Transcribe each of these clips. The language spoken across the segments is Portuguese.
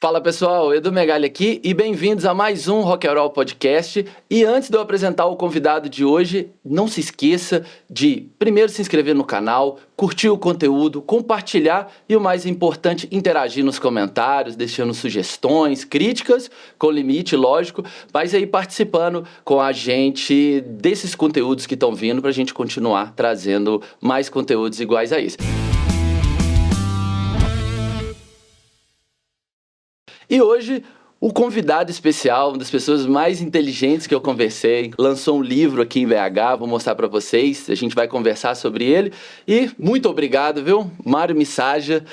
Fala pessoal, Edu Megali aqui e bem-vindos a mais um Rock and Roll Podcast. E antes de eu apresentar o convidado de hoje, não se esqueça de primeiro se inscrever no canal, curtir o conteúdo, compartilhar e o mais importante, interagir nos comentários, deixando sugestões, críticas, com limite, lógico, mas aí participando com a gente desses conteúdos que estão vindo para a gente continuar trazendo mais conteúdos iguais a esse. E hoje, o convidado especial, uma das pessoas mais inteligentes que eu conversei, lançou um livro aqui em BH, vou mostrar para vocês, a gente vai conversar sobre ele. E muito obrigado, viu, Mário Missaja,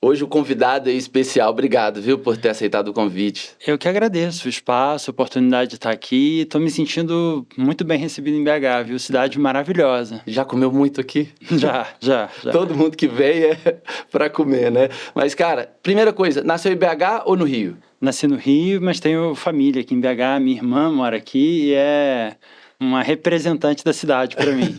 hoje o convidado é especial, obrigado, viu, por ter aceitado o convite. Eu que agradeço o espaço, a oportunidade de estar aqui, estou me sentindo muito bem recebido em BH, viu, cidade maravilhosa. Já comeu muito aqui? Já. Todo mundo que vem é para comer, né? Mas, cara, primeira coisa, nasceu em BH ou no Rio? Nasci no Rio, mas tenho família aqui em BH, minha irmã mora aqui e é uma representante da cidade para mim.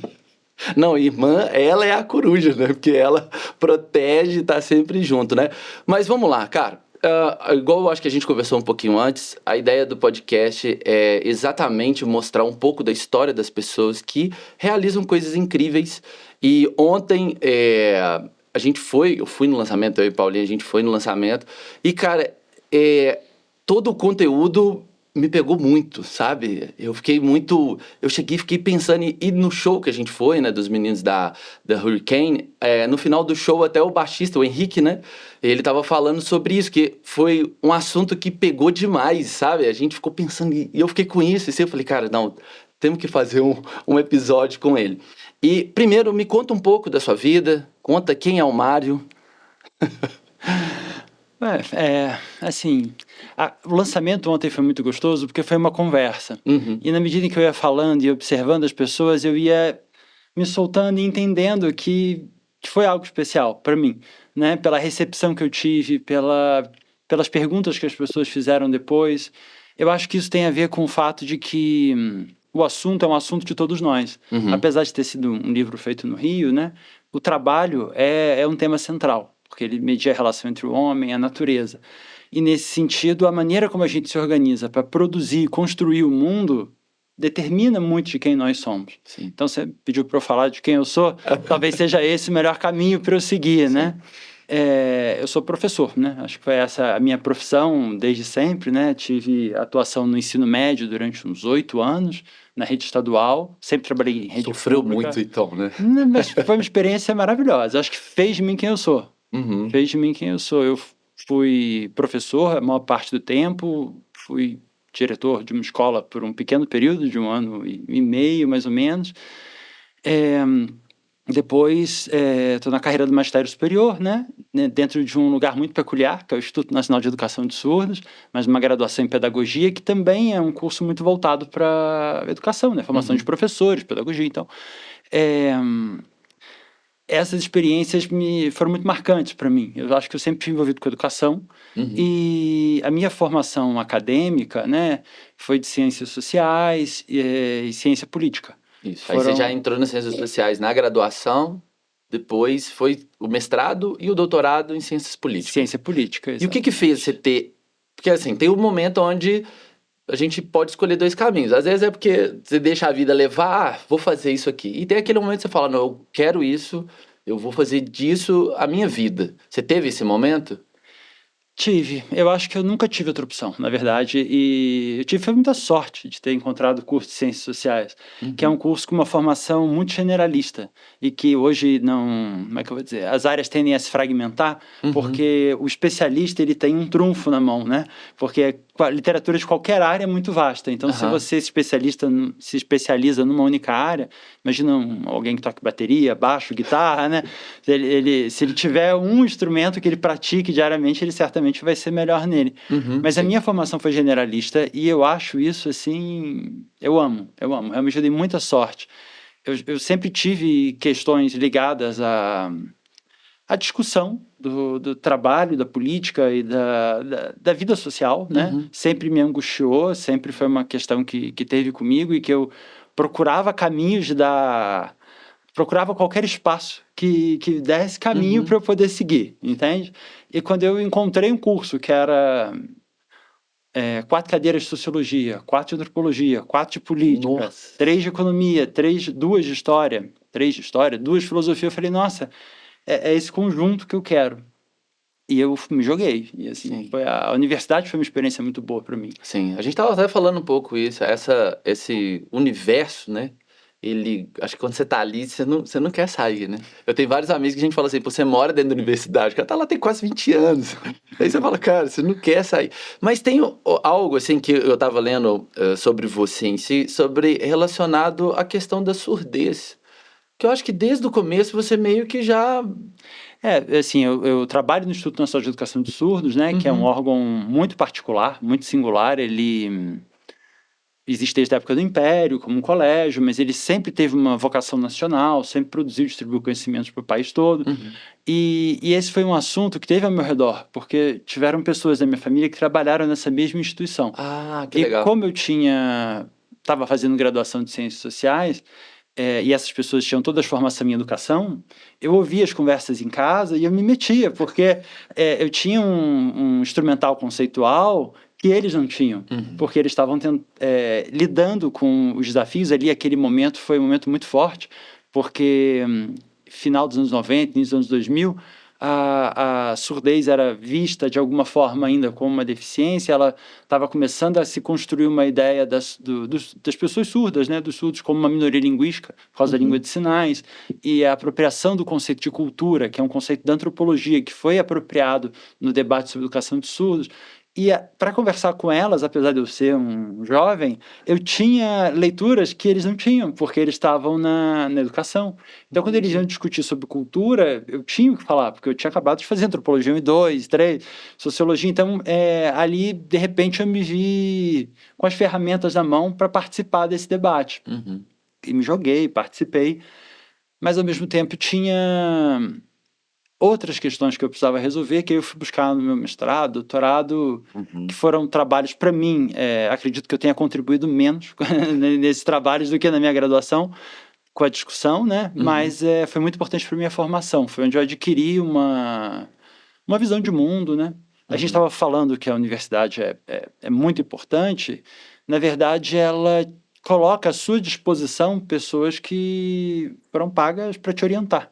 Não, irmã, ela é a coruja, né? Porque ela protege e tá sempre junto, né? Mas vamos lá, cara. Igual eu acho que a gente conversou um pouquinho antes, a ideia do podcast é exatamente mostrar um pouco da história das pessoas que realizam coisas incríveis. E ontem eu fui no lançamento, eu e Paulinho, a gente foi no lançamento. E, cara, todo o conteúdo me pegou muito, sabe? Eu cheguei e fiquei pensando em ir no show que a gente foi, né, dos meninos da Hurricane. No final do show, até o baixista, o Henrique, né, ele tava falando sobre isso, que foi um assunto que pegou demais, sabe? A gente ficou pensando, e eu fiquei com isso, e eu falei, cara, não, temos que fazer um episódio com ele. E, primeiro, me conta um pouco da sua vida, conta quem é o Mário. Assim, o lançamento ontem foi muito gostoso porque foi uma conversa. Uhum. E na medida em que eu ia falando e observando as pessoas, eu ia me soltando e entendendo que foi algo especial para mim, né? Pela recepção que eu tive, pelas perguntas que as pessoas fizeram depois. Eu acho que isso tem a ver com o fato de que o assunto é um assunto de todos nós. Uhum. Apesar de ter sido um livro feito no Rio, né? O trabalho é um tema central, porque ele media a relação entre o homem e a natureza. E, nesse sentido, a maneira como a gente se organiza para produzir e construir o mundo determina muito de quem nós somos. Sim. Então, você pediu para eu falar de quem eu sou, talvez seja esse o melhor caminho para eu seguir, Sim. né? Eu sou professor, né? Acho que foi essa a minha profissão desde sempre, né? Tive atuação no ensino médio durante uns 8 anos, na rede estadual, sempre trabalhei em rede Sofreu pública. muito, então, né? Mas foi uma experiência maravilhosa. Acho que fez de mim quem eu sou. Uhum. Fez de mim quem eu sou. Eu fui professor a maior parte do tempo, fui diretor de uma escola por um pequeno período, de 1 ano e meio, mais ou menos. Depois, estou na carreira do magistério superior, né? Dentro de um lugar muito peculiar, que é o Instituto Nacional de Educação de Surdos, mas uma graduação em pedagogia, que também é um curso muito voltado para educação, né? Formação de professores, pedagogia. Então, essas experiências foram muito marcantes para mim. Eu acho que eu sempre fui envolvido com educação. Uhum. E a minha formação acadêmica, né, foi de ciências sociais e ciência política. Isso. Aí você já entrou nas ciências sociais na graduação, depois foi o mestrado e o doutorado em ciências políticas. Ciência política, E o que fez você ter... Porque assim, tem um momento onde a gente pode escolher 2 caminhos. Às vezes é porque você deixa a vida levar, vou fazer isso aqui. E tem aquele momento que você fala, não, eu quero isso, eu vou fazer disso a minha vida. Você teve esse momento? Tive. Eu acho que eu nunca tive outra opção, na verdade, e eu tive muita sorte de ter encontrado o curso de Ciências Sociais, que é um curso com uma formação muito generalista e que hoje não... Como é que eu vou dizer? As áreas tendem a se fragmentar porque o especialista ele tem um trunfo na mão, né? Porque a literatura de qualquer área é muito vasta, então se você se especializa numa única área, imagina alguém que toca bateria, baixo, guitarra, né? Se ele tiver um instrumento que ele pratique diariamente, ele certamente vai ser melhor nele. Mas a minha formação foi generalista e eu acho isso, assim, eu amo. Realmente eu dei muita sorte. Eu sempre tive questões ligadas à discussão do trabalho, da política e da vida social, né? Sempre me angustiou, sempre foi uma questão que teve comigo e que eu procurava caminhos de dar procurava qualquer espaço que desse caminho para eu poder seguir, entende? E quando eu encontrei um curso que era 4 cadeiras de sociologia, 4 de antropologia, 4 de política, Nossa. 3 de economia, 2 de história, 3 de história, 2 de filosofia, eu falei, nossa, é esse conjunto que eu quero. E eu me joguei. E assim, a universidade foi uma experiência muito boa para mim. Sim, a gente estava até falando um pouco isso, esse universo, né? Acho que quando você tá ali, você não quer sair, né? Eu tenho vários amigos que a gente fala assim, pô, você mora dentro da universidade, o cara tá lá tem quase 20 anos. Aí você fala, cara, você não quer sair. Mas tem algo, assim, que eu tava lendo sobre você em si, relacionado à questão da surdez. Que eu acho que desde o começo você meio que já... Assim, eu trabalho no Instituto Nacional de Educação de Surdos, né? Que é um órgão muito particular, muito singular. Ele existe desde a época do Império, como um colégio, mas ele sempre teve uma vocação nacional, sempre produziu e distribuiu conhecimentos para o país todo. E esse foi um assunto que teve ao meu redor, porque tiveram pessoas da minha família que trabalharam nessa mesma instituição. Ah, que legal. E como eu estava fazendo graduação de Ciências Sociais, e essas pessoas tinham todas formação em educação, eu ouvia as conversas em casa e eu me metia, porque eu tinha um instrumental conceitual que eles não tinham, porque eles estavam lidando com os desafios ali. Aquele momento foi um momento muito forte, porque final dos anos 90, início dos anos 2000, a surdez era vista de alguma forma ainda como uma deficiência. Ela estava começando a se construir uma ideia das pessoas surdas, né, dos surdos como uma minoria linguística, por causa da língua de sinais, e a apropriação do conceito de cultura, que é um conceito da antropologia, que foi apropriado no debate sobre educação de surdos. E para conversar com elas, apesar de eu ser um jovem, eu tinha leituras que eles não tinham, porque eles estavam na educação. Então, quando eles iam discutir sobre cultura, eu tinha que falar, porque eu tinha acabado de fazer antropologia 1 e 2, 3, sociologia. Então, ali, de repente, eu me vi com as ferramentas na mão para participar desse debate. E me joguei, participei, mas, ao mesmo tempo, tinha outras questões que eu precisava resolver, que eu fui buscar no meu mestrado, doutorado, que foram trabalhos, para mim, acredito que eu tenha contribuído menos nesses trabalhos do que na minha graduação, com a discussão, né? Mas foi muito importante para minha formação, foi onde eu adquiri uma visão de mundo, né? A gente estava falando que a universidade é muito importante. Na verdade, ela coloca à sua disposição pessoas que foram pagas para te orientar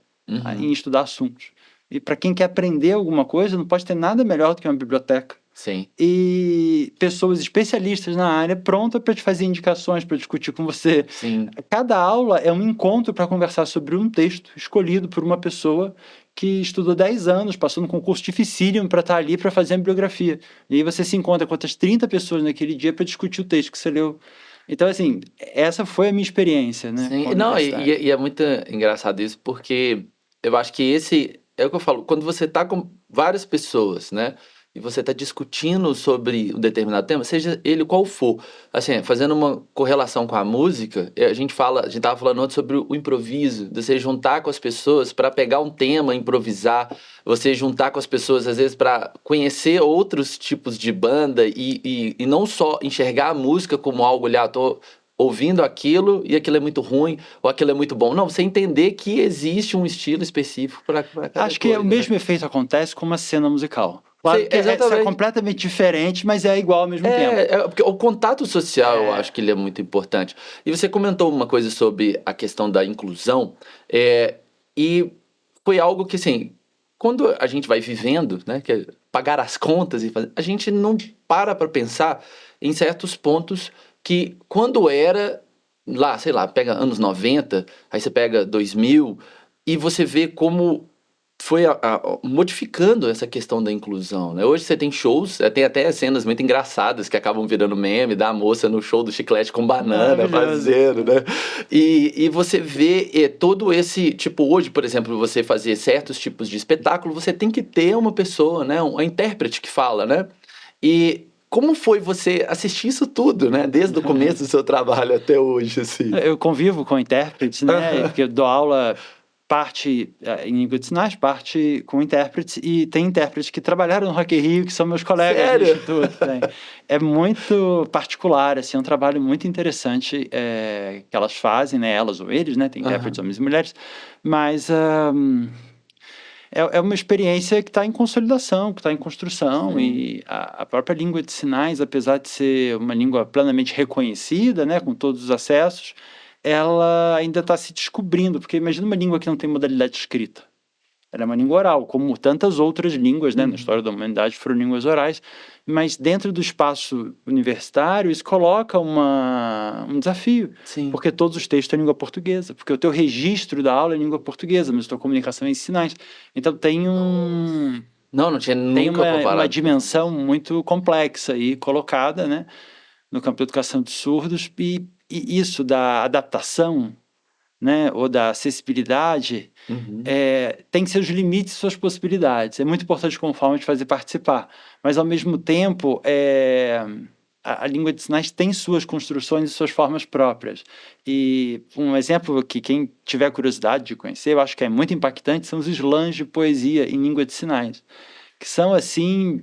em estudar assuntos. E para quem quer aprender alguma coisa, não pode ter nada melhor do que uma biblioteca. Sim. E pessoas especialistas na área prontas para te fazer indicações, para discutir com você. Sim. Cada aula é um encontro para conversar sobre um texto escolhido por uma pessoa que estudou 10 anos, passou num concurso dificílimo para estar ali para fazer a bibliografia. E aí você se encontra com outras 30 pessoas naquele dia para discutir o texto que você leu. Então, assim, essa foi a minha experiência, né? Sim. Não, e é muito engraçado isso, porque eu acho que esse... É o que eu falo, quando você está com várias pessoas, né? E você está discutindo sobre um determinado tema, seja ele qual for. Assim, fazendo uma correlação com a música, a gente estava falando ontem sobre o improviso, de você juntar com as pessoas para pegar um tema, improvisar, você juntar com as pessoas, às vezes, para conhecer outros tipos de banda e não só enxergar a música como algo, olhar, ouvindo aquilo e aquilo é muito ruim ou aquilo é muito bom. Não, você entender que existe um estilo específico para cada Acho que coisa, o mesmo efeito acontece com uma cena musical. Claro que exatamente. é completamente diferente, mas é igual ao mesmo tempo. Porque o contato social, eu acho que ele é muito importante. E você comentou uma coisa sobre a questão da inclusão, e foi algo que, assim, quando a gente vai vivendo, né, que é pagar as contas, a gente não para pensar em certos pontos que quando era lá, sei lá, pega anos 90, aí você pega 2000, e você vê como foi modificando essa questão da inclusão, né? Hoje você tem shows, tem até cenas muito engraçadas que acabam virando meme, da moça no show do chiclete com banana fazendo, né? E você vê todo esse, tipo, hoje, por exemplo, você fazer certos tipos de espetáculo, você tem que ter uma pessoa, né? Um intérprete que fala, né? E como foi você assistir isso tudo, né? Desde o começo do seu trabalho até hoje, assim? Eu convivo com intérpretes, né? Porque eu dou aula parte em língua de sinais, parte com intérpretes, e tem intérpretes que trabalharam no Rock in Rio, que são meus colegas do Sério? instituto. É muito particular, assim, é um trabalho muito interessante que elas fazem, né, elas ou eles, né, tem intérpretes homens e mulheres, mas é uma experiência que está em consolidação, que está em construção, e a própria língua de sinais, apesar de ser uma língua plenamente reconhecida, né, com todos os acessos, ela ainda está se descobrindo, porque imagina uma língua que não tem modalidade de escrita. Ela é uma língua oral, como tantas outras línguas, né, na história da humanidade foram línguas orais, mas dentro do espaço universitário isso coloca um desafio, Sim. porque todos os textos têm língua portuguesa, porque o teu registro da aula é língua portuguesa, mas a tua comunicação é em sinais. Então Não tinha tem nunca uma comparado. dimensão muito complexa aí colocada, né, no campo da educação de surdos, e isso da adaptação, né, ou da acessibilidade, tem seus limites e suas possibilidades. É muito importante como forma de fazer participar, mas ao mesmo tempo a língua de sinais tem suas construções e suas formas próprias. E um exemplo que quem tiver curiosidade de conhecer, eu acho que é muito impactante, são os slams de poesia em língua de sinais, que são assim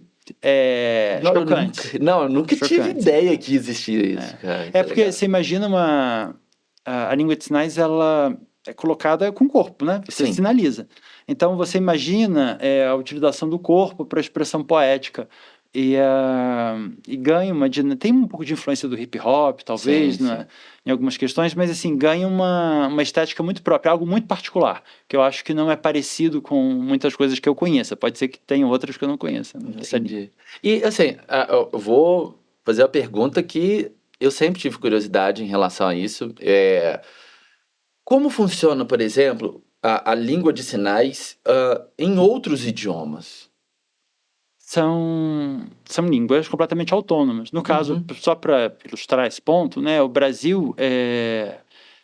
chocantes. Eu nunca tive Chocantes. ideia que existia isso, cara. Isso Porque legal. você imagina a língua de sinais, ela é colocada com o corpo, né? Você Sim. sinaliza. Então, você imagina a utilização do corpo para expressão poética. E ganha tem um pouco de influência do hip hop, talvez, Sim, né, em algumas questões, mas assim, ganha uma estética muito própria, algo muito particular, que eu acho que não é parecido com muitas coisas que eu conheça. Pode ser que tenha outras que eu não conheça. Entendi. E assim, eu vou fazer uma pergunta que eu sempre tive curiosidade em relação a isso. Como funciona, por exemplo, a língua de sinais em outros idiomas? São línguas completamente autônomas. No caso, só para ilustrar esse ponto, né, o Brasil,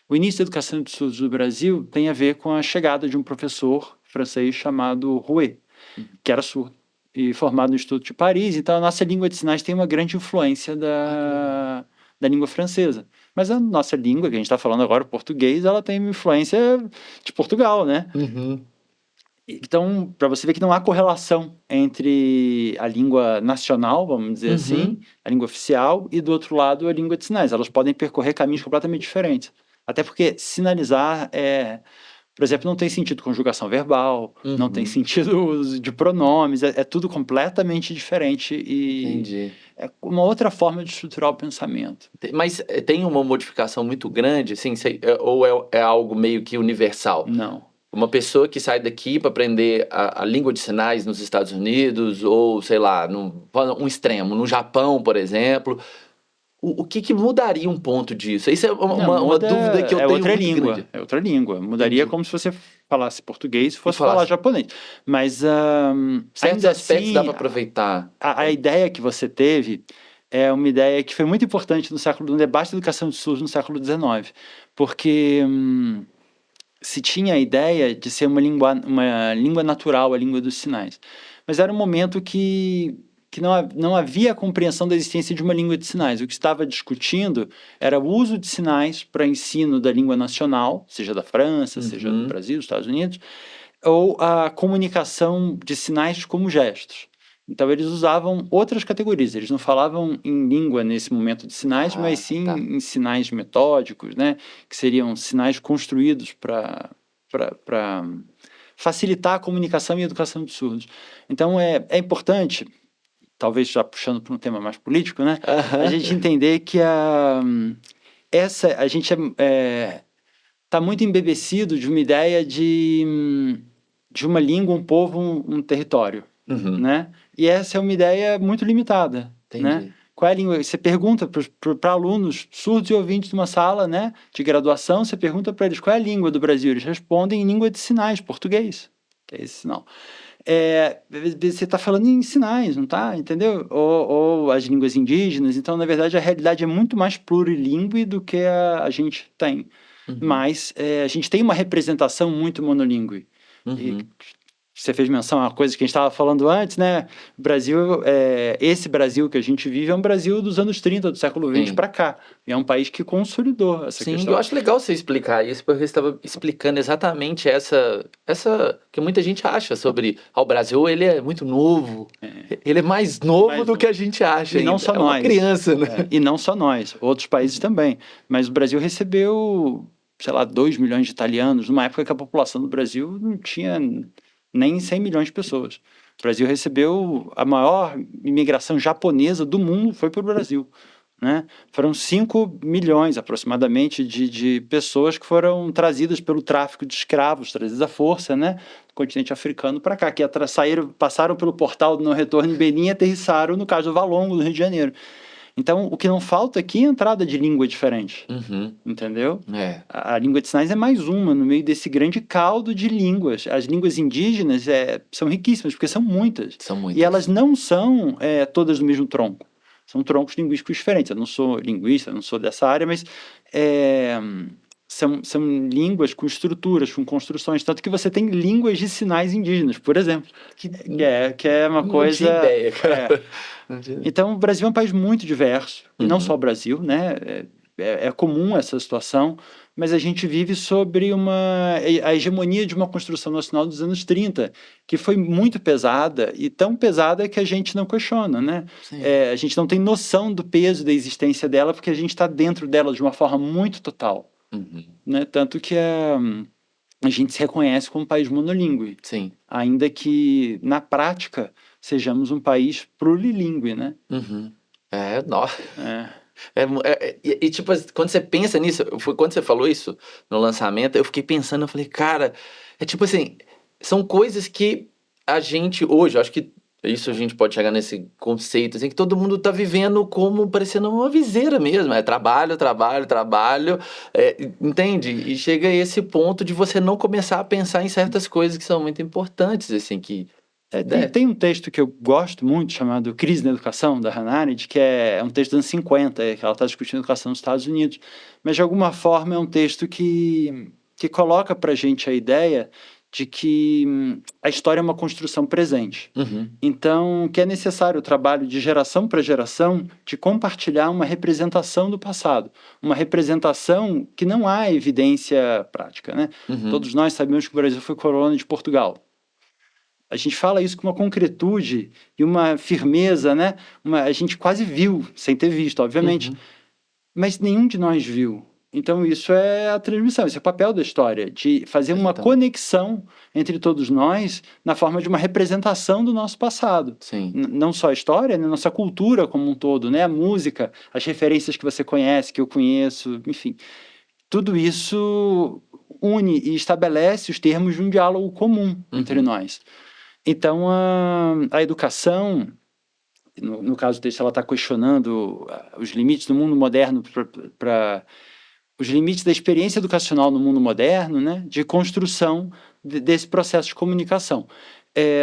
o início da educação de surdos do Brasil tem a ver com a chegada de um professor francês chamado Rouet, que era surdo e formado no Instituto de Paris. Então, a nossa língua de sinais tem uma grande influência da língua francesa. Mas a nossa língua, que a gente está falando agora, o português, ela tem uma influência de Portugal, né? Então, para você ver que não há correlação entre a língua nacional, vamos dizer assim, a língua oficial, e do outro lado a língua de sinais. Elas podem percorrer caminhos completamente diferentes. Até porque sinalizar por exemplo, não tem sentido conjugação verbal, não tem sentido uso de pronomes, é tudo completamente diferente e Entendi. é uma outra forma de estruturar o pensamento. Mas tem uma modificação muito grande, assim, ou é algo meio que universal? Não. Uma pessoa que sai daqui para aprender a língua de sinais nos Estados Unidos, ou sei lá, um extremo, no Japão, por exemplo, o que mudaria um ponto disso? Isso é uma dúvida que eu tenho outra muito língua, grande. É outra língua. Mudaria Entendi. como se você falasse português e fosse falasse. falar japonês. Mas Certos ainda aspectos assim, dá para aproveitar. a ideia que você teve é uma ideia que foi muito importante no debate da educação de surdos no século XIX, porque se tinha a ideia de ser uma língua natural, a língua dos sinais. Mas era um momento que não havia a compreensão da existência de uma língua de sinais. O que estava discutindo era o uso de sinais para ensino da língua nacional, seja da França, seja do Brasil, dos Estados Unidos, ou a comunicação de sinais como gestos. Então, eles usavam outras categorias. Eles não falavam em língua nesse momento de sinais, mas sim em sinais metódicos, né? Que seriam sinais construídos para facilitar a comunicação e a educação de surdos. Então, é importante, talvez já puxando para um tema mais político, né? A gente entender que a gente está muito embebecido de uma ideia de uma língua, um povo, um território, né? E essa é uma ideia muito limitada, né? Qual é a língua? Você pergunta para alunos surdos e ouvintes de uma sala, né, de graduação, você pergunta para eles qual é a língua do Brasil, eles respondem em língua de sinais, português, que é esse sinal. Você está falando em sinais, não está? Entendeu? Ou as línguas indígenas. Então, na verdade, a realidade é muito mais plurilingüe do que a gente tem. Mas a gente tem uma representação muito monolingüe. E você fez menção a coisa que a gente estava falando antes, né? O Brasil, esse Brasil que a gente vive é um Brasil dos anos 30 do século XX Sim. para cá. E é um país que consolidou essa Sim, questão. eu acho legal você explicar isso, porque você estava explicando exatamente essa que muita gente acha sobre o Brasil, ele é muito novo, ele é mais novo Mais do novo. que a gente acha E não ainda. só É uma nós. criança, né? E não só nós, outros países também. Mas o Brasil recebeu, sei lá, 2 milhões de italianos, numa época que a população do Brasil não tinha nem 100 milhões de pessoas. O Brasil recebeu a maior imigração japonesa do mundo, foi para o Brasil. Né? Foram 5 milhões aproximadamente de pessoas que foram trazidas pelo tráfico de escravos, trazidas à força, né? Do continente africano para cá, que passaram pelo portal do não retorno em Benin e aterrissaram no caso do Valongo, no Rio de Janeiro. Então, o que não falta aqui é entrada de língua diferente, Uhum. entendeu? É, A língua de sinais é mais uma no meio desse grande caldo de línguas. As línguas indígenas são riquíssimas, porque são muitas. são muitas. E elas não são todas do mesmo tronco. São troncos linguísticos diferentes. Eu não sou linguista, não sou dessa área, mas são línguas com estruturas, com construções. Tanto que você tem línguas de sinais indígenas, por exemplo. Que é uma coisa... Não tinha ideia, cara. Não tinha- Então, o Brasil é um país muito diverso, e não Uhum. só o Brasil, né? É comum essa situação, mas a gente vive sobre a hegemonia de uma construção nacional dos anos 30, que foi muito pesada, e tão pesada que a gente não questiona, né? Sim. A gente não tem noção do peso da existência dela, porque a gente está dentro dela de uma forma muito total, Uhum. né? Tanto que a gente se reconhece como um país monolíngue, Sim. ainda que, na prática, sejamos um país plurilíngue, né? Uhum. Nossa. É. Tipo, quando você pensa nisso, quando você falou isso no lançamento, eu fiquei pensando, eu falei, cara, é tipo assim, são coisas que a gente hoje, eu acho que isso a gente pode chegar nesse conceito, assim, que todo mundo tá vivendo como parecendo uma viseira mesmo, é trabalho, trabalho, trabalho, entende? E chega a esse ponto de você não começar a pensar em certas coisas que são muito importantes, assim, que... Tem um texto que eu gosto muito, chamado Crise na Educação, da Hannah Arendt, que é um texto dos anos 50, que ela está discutindo a educação nos Estados Unidos, mas de alguma forma é um texto que coloca para a gente a ideia de que a história é uma construção presente. Uhum. Então, que é necessário o trabalho de geração para geração de compartilhar uma representação do passado, uma representação que não há evidência prática, né? Uhum. Todos nós sabemos que o Brasil foi colônia de Portugal. A gente fala isso com uma concretude e uma firmeza, né? A gente quase viu, sem ter visto, obviamente, Uhum. mas nenhum de nós viu. Então, isso é a transmissão, esse é o papel da história, de fazer uma Então. conexão entre todos nós na forma de uma representação do nosso passado. Sim. Não só a história, né? Nossa cultura como um todo, né? A música, as referências que você conhece, que eu conheço, enfim. Tudo isso une e estabelece os termos de um diálogo comum entre nós. Então, a educação, no caso do texto, ela está questionando os limites do mundo moderno os limites da experiência educacional no mundo moderno, né, de construção desse processo de comunicação.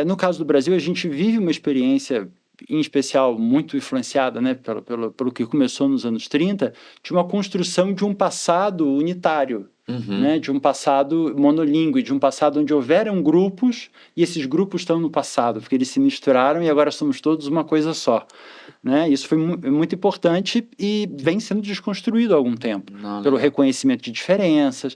No caso do Brasil, a gente vive uma experiência, em especial, muito influenciada, né, pelo que começou nos anos 30, de uma construção de um passado unitário, né, de um passado monolíngue, de um passado onde houveram grupos, e esses grupos estão no passado, porque eles se misturaram e agora somos todos uma coisa só. Né? Isso foi muito importante e vem sendo desconstruído há algum tempo, pelo reconhecimento de diferenças,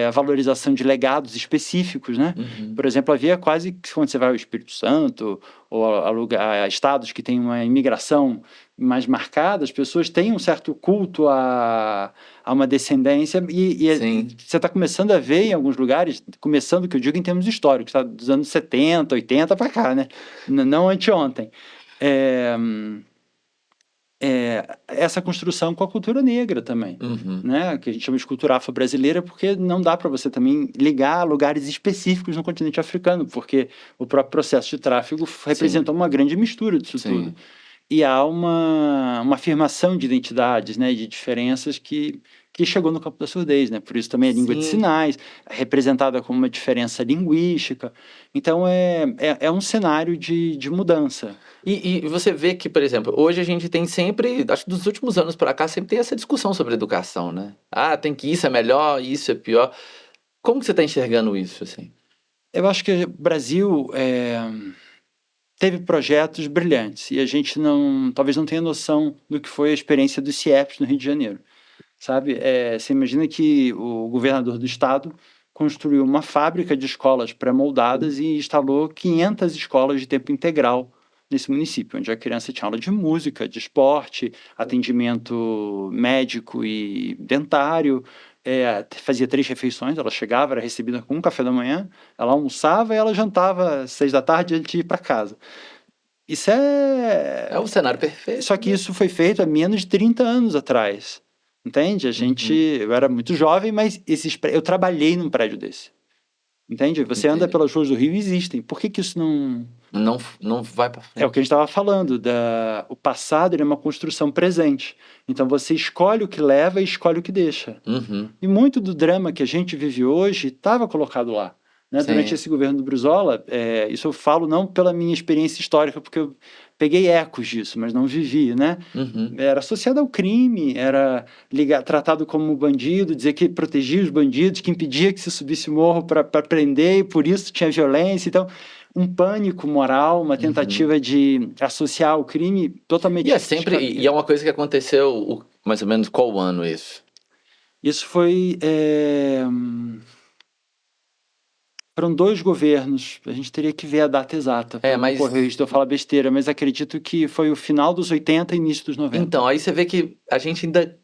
a valorização de legados específicos. Né? Por exemplo, havia quase que, quando você vai ao Espírito Santo ou a estados que têm uma imigração mais marcada, as pessoas têm um certo culto a uma descendência e você está começando a ver em alguns lugares, começando, que eu digo em termos históricos, tá? Dos anos 70, 80 para cá, né? Não anteontem. Essa construção com a cultura negra também, né? Que a gente chama de cultura afro-brasileira, porque não dá para você também ligar a lugares específicos no continente africano, porque o próprio processo de tráfico representou uma grande mistura disso tudo. E há uma afirmação de identidades, né, de diferenças que chegou no campo da surdez, né? Por isso também a língua de sinais, representada como uma diferença linguística. Então, é um cenário de mudança. E você vê que, por exemplo, hoje a gente tem sempre, acho que dos últimos anos para cá, sempre tem essa discussão sobre educação, né? Tem que isso é melhor, isso é pior. Como que você está enxergando isso, assim? Eu acho que o Brasil teve projetos brilhantes e a gente talvez não tenha noção do que foi a experiência dos CIEPs no Rio de Janeiro, sabe? Você imagina que o governador do estado construiu uma fábrica de escolas pré-moldadas e instalou 500 escolas de tempo integral nesse município, onde a criança tinha aula de música, de esporte, atendimento médico e dentário, fazia 3 refeições, ela chegava, era recebida com um café da manhã, ela almoçava e ela jantava às 6 da tarde antes de ir para casa. Isso É o cenário perfeito. Só que isso foi feito há menos de 30 anos atrás, entende? Eu era muito jovem, mas eu trabalhei num prédio desse, entende? Você anda pelas ruas do Rio e existem. Por que isso não vai para frente? É o que a gente estava falando, o passado ele é uma construção presente. Então você escolhe o que leva e escolhe o que deixa. E muito do drama que a gente vive hoje estava colocado lá. Né? Durante esse governo do Brizola, isso eu falo não pela minha experiência histórica, porque eu peguei ecos disso, mas não vivi, né? Era associado ao crime, era tratado como bandido, dizer que protegia os bandidos, que impedia que se subisse morro para prender, e por isso tinha violência. Então, um pânico moral, uma tentativa de associar o crime totalmente... E é uma coisa que aconteceu, mais ou menos, qual ano isso? Isso foi... Foram 2 governos, a gente teria que ver a data exata, mas... correr de eu falar besteira, mas acredito que foi o final dos 80 e início dos 90. Então, aí você vê que a gente ainda...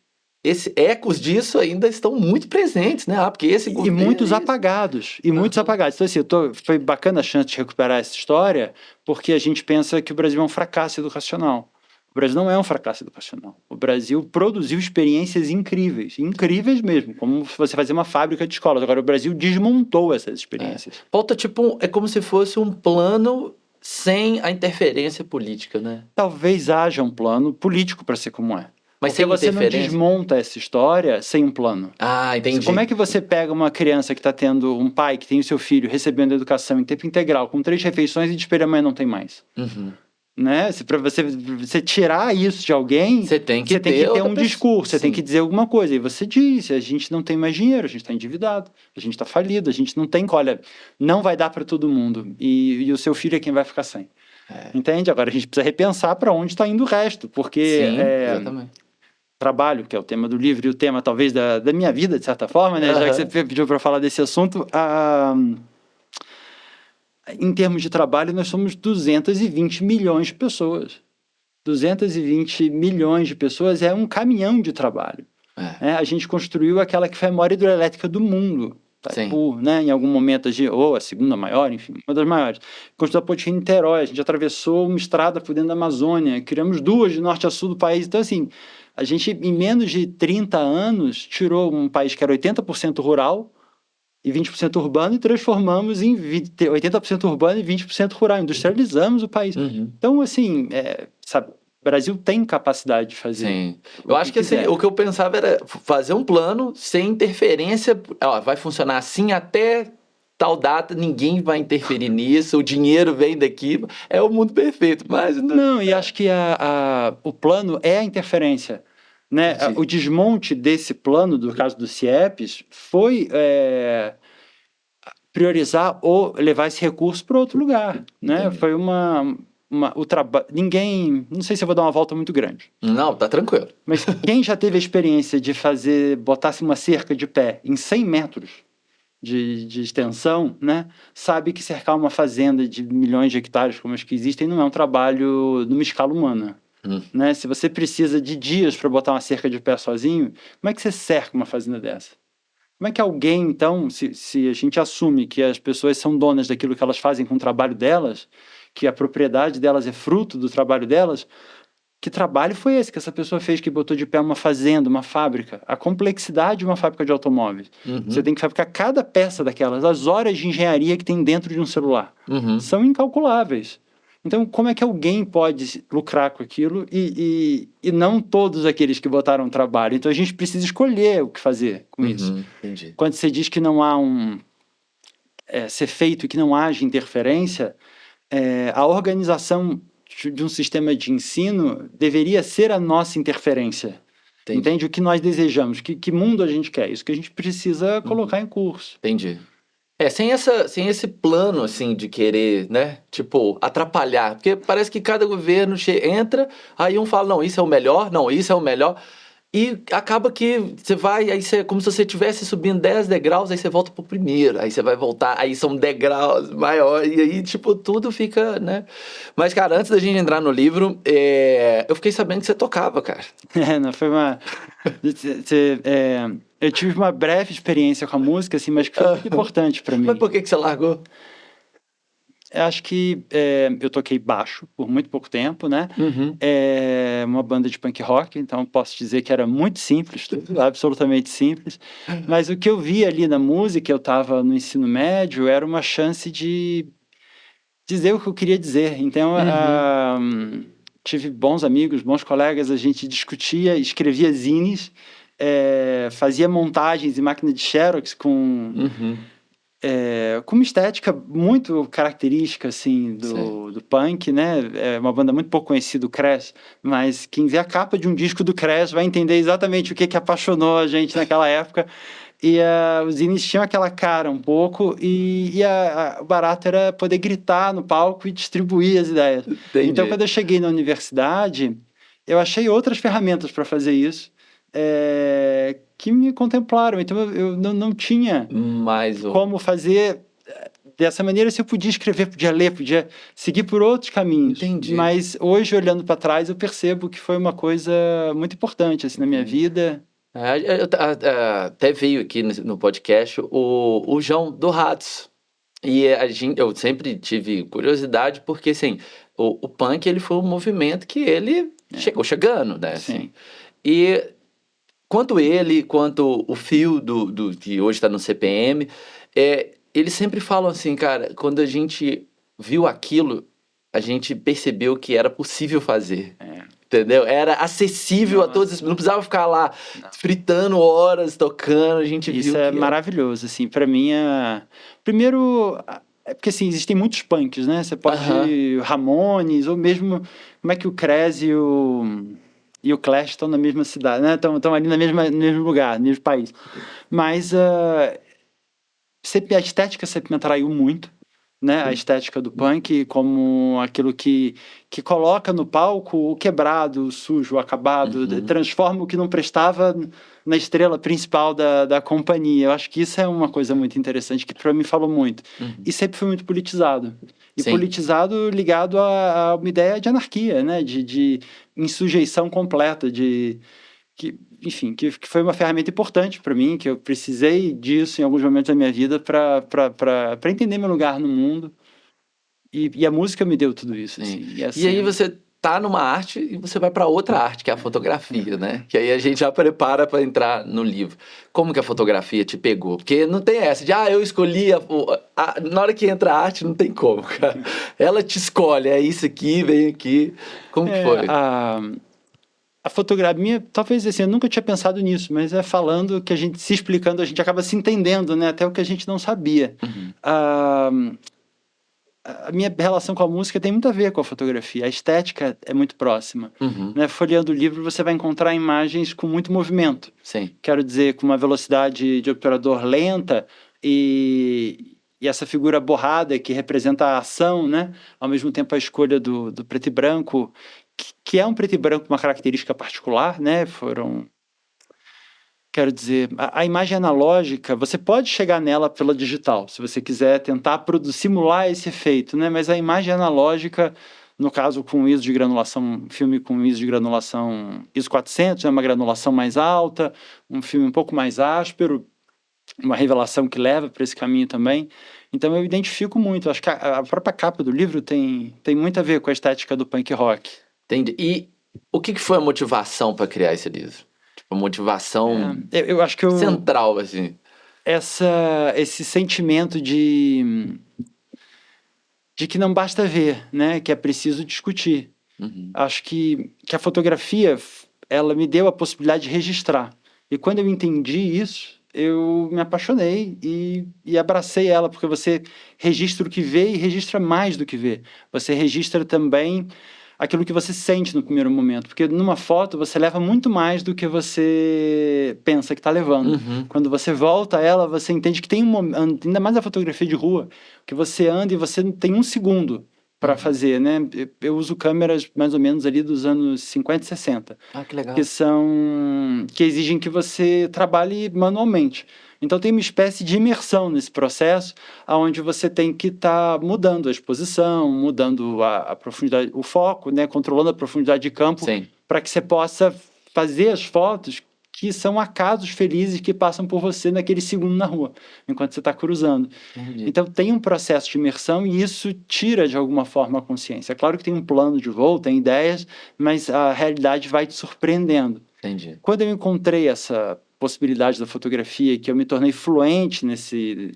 ecos disso ainda estão muito presentes, né? Porque esse governo... E muitos apagados, muitos apagados. Então, assim, foi bacana a chance de recuperar essa história, porque a gente pensa que o Brasil é um fracasso educacional. O Brasil não é um fracasso educacional. O Brasil produziu experiências incríveis, incríveis mesmo, como você fazer uma fábrica de escolas. Agora, o Brasil desmontou essas experiências. Falta, é como se fosse um plano sem a interferência política, né? Talvez haja um plano político para ser como é. Mas porque você não desmonta essa história sem um plano. Entendi. Como é que você pega uma criança que está tendo um pai que tem o seu filho recebendo educação em tempo integral, com 3 refeições e de espelho amanhã não tem mais? Né? Para você tirar isso de alguém, você tem que ter um discurso, você tem que dizer alguma coisa. E você disse, a gente não tem mais dinheiro, a gente está endividado, a gente está falido, a gente não tem, olha, não vai dar para todo mundo. E o seu filho é quem vai ficar sem. Entende? Agora a gente precisa repensar para onde está indo o resto, porque... Sim, exatamente. Trabalho, que é o tema do livro e o tema talvez da minha vida, de certa forma, né? Já que você pediu para falar desse assunto, em termos de trabalho, nós somos 220 milhões de pessoas. 220 milhões de pessoas é um caminhão de trabalho. A gente construiu aquela que foi a maior hidrelétrica do mundo. Itaipu, né? Em algum momento, ou a segunda maior, enfim, uma das maiores. Construiu a ponte Rio-Niterói, a gente atravessou uma estrada por dentro da Amazônia, criamos 2 de norte a sul do país. Então, assim, a gente, em menos de 30 anos, tirou um país que era 80% rural e 20% urbano e transformamos em 80% urbano e 20% rural. Industrializamos o país. Então, assim, sabe, o Brasil tem capacidade de fazer. Sim. Eu acho que assim, o que eu pensava era fazer um plano sem interferência. Vai funcionar assim até tal data, ninguém vai interferir nisso, o dinheiro vem daqui, é o mundo perfeito. Mas não, e acho que o plano é a interferência. Né? O desmonte desse plano, do caso do CIEPs, foi priorizar ou levar esse recurso para outro lugar. Né? Foi o trabalho. Ninguém. Não sei se eu vou dar uma volta muito grande. Não, tá tranquilo. Mas quem já teve a experiência de botar-se uma cerca de pé em 100 metros de extensão, né, sabe que cercar uma fazenda de milhões de hectares, como as que existem, não é um trabalho numa escala humana. Né? Se você precisa de dias para botar uma cerca de pé sozinho, como é que você cerca uma fazenda dessa? Como é que alguém, então, se a gente assume que as pessoas são donas daquilo que elas fazem com o trabalho delas, que a propriedade delas é fruto do trabalho delas, que trabalho foi esse que essa pessoa fez que botou de pé uma fazenda, uma fábrica? A complexidade de uma fábrica de automóveis. Você tem que fabricar cada peça daquelas, as horas de engenharia que tem dentro de um celular. São incalculáveis. Então, como é que alguém pode lucrar com aquilo e não todos aqueles que botaram trabalho? Então, a gente precisa escolher o que fazer com isso. Entendi. Quando você diz que não há ser feito e que não haja interferência, a organização de um sistema de ensino deveria ser a nossa interferência. Entendi. Entende? O que nós desejamos, que mundo a gente quer, isso que a gente precisa colocar em curso. Entendi. sem esse plano, assim, de querer, né? Tipo, atrapalhar. Porque parece que cada governo entra, aí um fala, não, isso é o melhor, não, isso é o melhor. E acaba que você vai, aí você, como se você estivesse subindo 10 degraus, aí você volta pro primeiro, aí você vai voltar, aí são degraus maiores, e aí, tipo, tudo fica, né? Mas, cara, antes da gente entrar no livro, eu fiquei sabendo que você tocava, cara. Não, foi uma. Eu tive uma breve experiência com a música, assim, mas que foi muito importante para Mas mim. por que você largou? Eu acho que eu toquei baixo por muito pouco tempo, né? Uhum. Uma banda de punk rock, então posso dizer que era muito simples, tudo absolutamente simples. Mas o que eu vi ali na música, eu estava no ensino médio, era uma chance de dizer o que eu queria dizer. Então, Uhum. tive bons amigos, bons colegas, a gente discutia, escrevia zines, fazia montagens em máquina de Xerox Uhum. com uma estética muito característica, assim, Sei. do punk, né? É uma banda muito pouco conhecida, o Crash, mas quem vê a capa de um disco do Crash vai entender exatamente o que que apaixonou a gente naquela época. E os zines tinham aquela cara um pouco, o barato era poder gritar no palco e distribuir as ideias. Então, Entendi. quando eu cheguei na universidade, eu achei outras ferramentas para fazer isso, que me contemplaram. Então, eu não tinha Mais um. como fazer dessa maneira. Se eu podia escrever, podia ler, podia seguir por outros caminhos. Entendi. Mas hoje, olhando para trás, eu percebo que foi uma coisa muito importante assim, na minha Entendi. vida. Até veio aqui no podcast o João do Ratos. E eu sempre tive curiosidade, porque assim, o punk ele foi um movimento que ele chegou chegando, né? Assim. Sim. E quanto ele, quanto o Fio que hoje está no CPM, eles sempre falam assim, cara, quando a gente viu aquilo, a gente percebeu que era possível fazer. Entendeu? Era acessível a todos, não precisava ficar lá fritando horas, tocando, a gente Isso viu é que era. maravilhoso, assim, para mim primeiro, é porque assim, existem muitos punks, né? Você Aham. pode Ramones, ou mesmo como é que o Crash e o Clash estão na mesma cidade, né? Estão ali no mesmo lugar, no mesmo país. Mas sempre a estética sempre me atraiu muito, né? A estética do punk como aquilo que coloca no palco o quebrado, o sujo, o acabado, Uhum. transforma o que não prestava na estrela principal da companhia. Eu acho que isso é uma coisa muito interessante que para mim falou muito. Uhum. E sempre foi muito politizado. E Sim. politizado ligado a uma ideia de anarquia, né? De insujeição completa, enfim, que foi uma ferramenta importante para mim, que eu precisei disso em alguns momentos da minha vida para entender meu lugar no mundo. E a música me deu tudo isso, Sim. assim. E E aí assim, você tá numa arte e você vai para outra arte, que é a fotografia, né? Que aí a gente já prepara para entrar no livro. Como que a fotografia te pegou? Porque não tem essa de, eu escolhi na hora que entra a arte, não tem como, cara. Ela te escolhe, é isso aqui, vem aqui. Como que é, foi? a fotografia, talvez assim, eu nunca tinha pensado nisso, mas falando que a gente se explicando, a gente acaba se entendendo, né? Até o que a gente não sabia. Uhum. Ah, a minha relação com a música tem muito a ver com a fotografia. A estética é muito próxima. Uhum. Né? Folheando o livro, você vai encontrar imagens com muito movimento. Sim. Quero dizer, com uma velocidade de obturador lenta e essa figura borrada que representa a ação, né? Ao mesmo tempo a escolha do preto e branco, que é um preto e branco com uma característica particular, né? Quero dizer, a imagem analógica, você pode chegar nela pela digital, se você quiser tentar simular esse efeito, né? Mas a imagem analógica, no caso com ISO de granulação, filme com ISO de granulação ISO 400, é uma granulação mais alta, um filme um pouco mais áspero, uma revelação que leva para esse caminho também. Então eu identifico muito, acho que a própria capa do livro tem muito a ver com a estética do punk rock. Entendi. E o que foi a motivação para criar esse livro? Tipo, a motivação Eu acho que central, assim. esse sentimento de que não basta ver, né? Que é preciso discutir. Uhum. Acho que a fotografia, ela me deu a possibilidade de registrar. E quando eu entendi isso, eu me apaixonei e abracei ela, porque você registra o que vê e registra mais do que vê. Você registra também aquilo que você sente no primeiro momento. Porque numa foto você leva muito mais do que você pensa que está levando. Uhum. Quando você volta a ela, você entende que tem um momento, ainda mais a fotografia de rua, que você anda e você tem 1 segundo para fazer, né? Eu uso câmeras mais ou menos ali dos anos 50 e 60, Ah, que legal. que exigem que você trabalhe manualmente. Então tem uma espécie de imersão nesse processo, onde você tem que estar mudando a exposição, mudando a profundidade, o foco, né? Controlando a profundidade de campo, Sim. para que você possa fazer as fotos que são acasos felizes que passam por você naquele segundo na rua, enquanto você está cruzando. Entendi. Então tem um processo de imersão e isso tira de alguma forma a consciência. É claro que tem um plano de voo, tem ideias, mas a realidade vai te surpreendendo. Entendi. Quando eu encontrei essa possibilidade da fotografia, que eu me tornei fluente nesse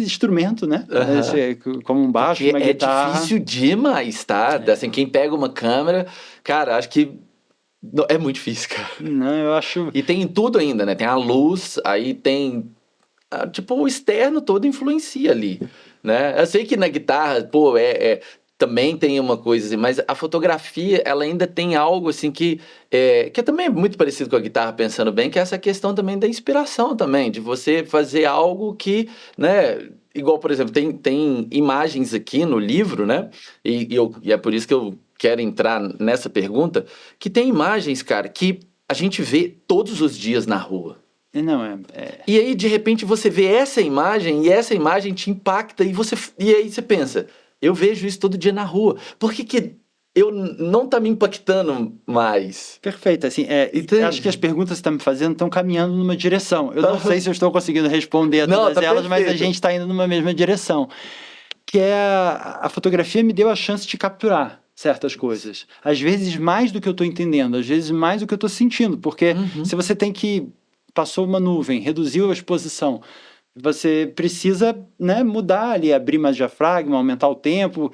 instrumento, né? Aham. Como um baixo, Porque uma é guitarra. difícil demais, tá? Assim, quem pega uma câmera, cara, acho que é muito difícil, cara. Não, eu acho. E tem tudo ainda, né? Tem a luz, aí tem. Tipo, o externo todo influencia ali, né? Eu sei que na guitarra, pô, também tem uma coisa assim, mas a fotografia, ela ainda tem algo assim que também é muito parecido com a guitarra, pensando bem, que é essa questão também da inspiração também, de você fazer algo que, né? Igual, por exemplo, tem imagens aqui no livro, né? E é por isso que eu quero entrar nessa pergunta, que tem imagens, cara, que a gente vê todos os dias na rua. Não, E aí, de repente, você vê essa imagem e essa imagem te impacta e aí você pensa, eu vejo isso todo dia na rua. Por que eu não tá me impactando mais? Perfeito, assim, Entende? acho que as perguntas que você está me fazendo estão caminhando numa direção. Eu não sei se eu estou conseguindo responder a Não, todas tá elas, mas a perfeito. gente está indo numa mesma direção. Que é a fotografia me deu a chance de capturar certas coisas. Às vezes mais do que eu estou entendendo, às vezes mais do que eu estou sentindo, porque se você tem que passou uma nuvem, reduziu a exposição, você precisa, né, mudar ali, abrir mais diafragma, aumentar o tempo.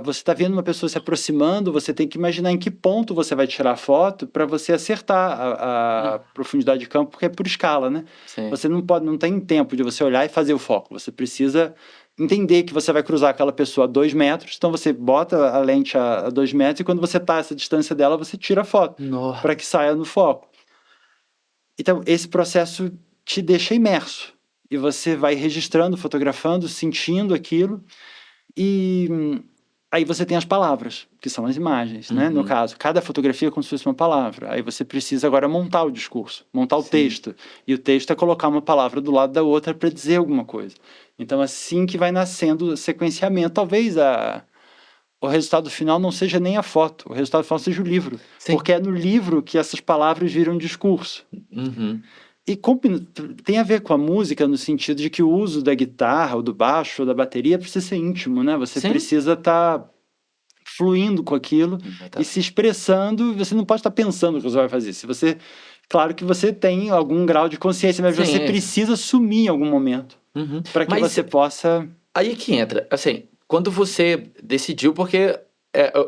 Você está vendo uma pessoa se aproximando, você tem que imaginar em que ponto você vai tirar a foto para você acertar a profundidade de campo, porque é por escala, né? Sim. Você não tem tempo de você olhar e fazer o foco. Você precisa entender que você vai cruzar aquela pessoa a 2 metros, então você bota a lente a 2 metros e quando você está a essa distância dela, você tira a foto Nossa. para que saia no foco. Então, esse processo te deixa imerso e você vai registrando, fotografando, sentindo aquilo e aí você tem as palavras, que são as imagens, né? No caso, cada fotografia é como se fosse uma palavra. Aí você precisa agora montar o discurso, montar o texto. E o texto é colocar uma palavra do lado da outra para dizer alguma coisa. Então, assim que vai nascendo o sequenciamento. Talvez o resultado final não seja nem a foto, o resultado final seja o livro. Sim. Porque é no livro que essas palavras viram discurso. E tem a ver com a música no sentido de que o uso da guitarra, ou do baixo, ou da bateria precisa ser íntimo, né? Você Sim. precisa estar fluindo com aquilo e se expressando. Você não pode estar pensando o que você vai fazer. Claro que você tem algum grau de consciência, mas Sim. você precisa sumir em algum momento para que Mas você possa... aí que entra, assim, quando você decidiu, porque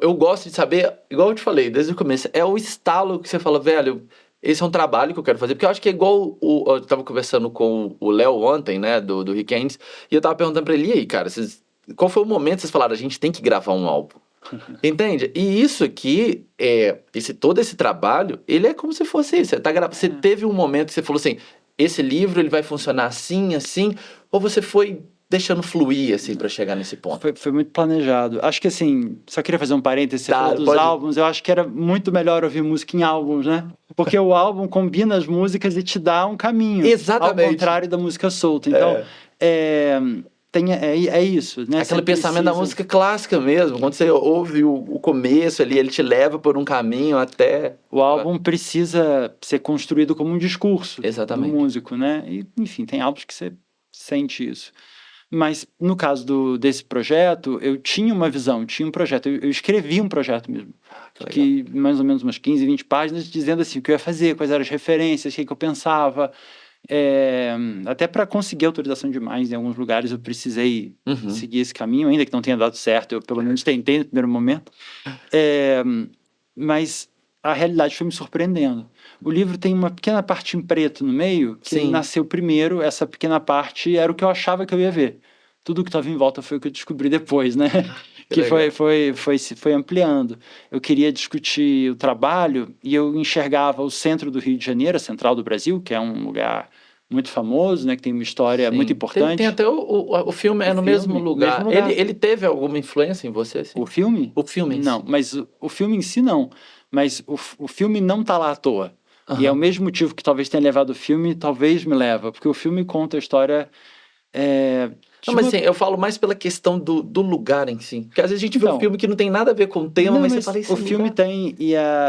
eu gosto de saber, igual eu te falei desde o começo, é o estalo que você fala, velho, esse é um trabalho que eu quero fazer, porque eu acho que é igual, eu tava conversando com o Léo ontem, né, do Weekends, e eu tava perguntando pra ele, e aí, cara, qual foi o momento que vocês falaram, a gente tem que gravar um álbum? Entende? E isso aqui, todo esse trabalho, ele é como se fosse isso, você teve um momento que você falou assim, esse livro ele vai funcionar assim, assim, ou você foi deixando fluir, assim, pra chegar nesse ponto? Foi muito planejado. Acho que, assim, só queria fazer um parêntese, você Tá, falou dos pode. álbuns, eu acho que era muito melhor ouvir música em álbuns, né? Porque o álbum combina as músicas e te dá um caminho. Exatamente. Ao contrário da música solta. Então, é isso, né? Aquele Você pensamento da precisa- música clássica mesmo, quando você ouve o começo ali, ele te leva por um caminho até... O álbum precisa ser construído como um discurso Exatamente. do músico, né? E, enfim, tem álbuns que você sente isso. Mas, no caso desse projeto, eu tinha uma visão, tinha um projeto. Eu escrevi um projeto mesmo. Que mais ou menos umas 15, 20 páginas, dizendo assim, o que eu ia fazer, quais eram as referências, o que eu pensava. Até para conseguir autorização de imagens em alguns lugares, eu precisei seguir esse caminho, ainda que não tenha dado certo. Eu, pelo menos, tentei no primeiro momento. Mas a realidade foi me surpreendendo. O livro tem uma pequena parte em preto no meio, que Sim. nasceu primeiro. Essa pequena parte era o que eu achava que eu ia ver. Tudo que estava em volta foi o que eu descobri depois, né? que legal. foi ampliando. Eu queria discutir o trabalho e eu enxergava o centro do Rio de Janeiro, a central do Brasil, que é um lugar muito famoso, né, que tem uma história muito Sim. Tem importante. até o filme O é no mesmo filme, no mesmo lugar. lugar. Ele teve alguma influência em você, assim? O filme? O filme em Não, si. mas o filme em si não. Mas o filme não tá lá à toa. E é o Aham. mesmo motivo que talvez tenha levado o filme, talvez me leva, porque o filme conta a história é, Não, de mas uma. assim, eu falo mais pela questão do lugar em si. Porque às vezes a gente vê um Então, filme que não tem nada a ver com o tema, não, mas você mas fala, o esse filme lugar.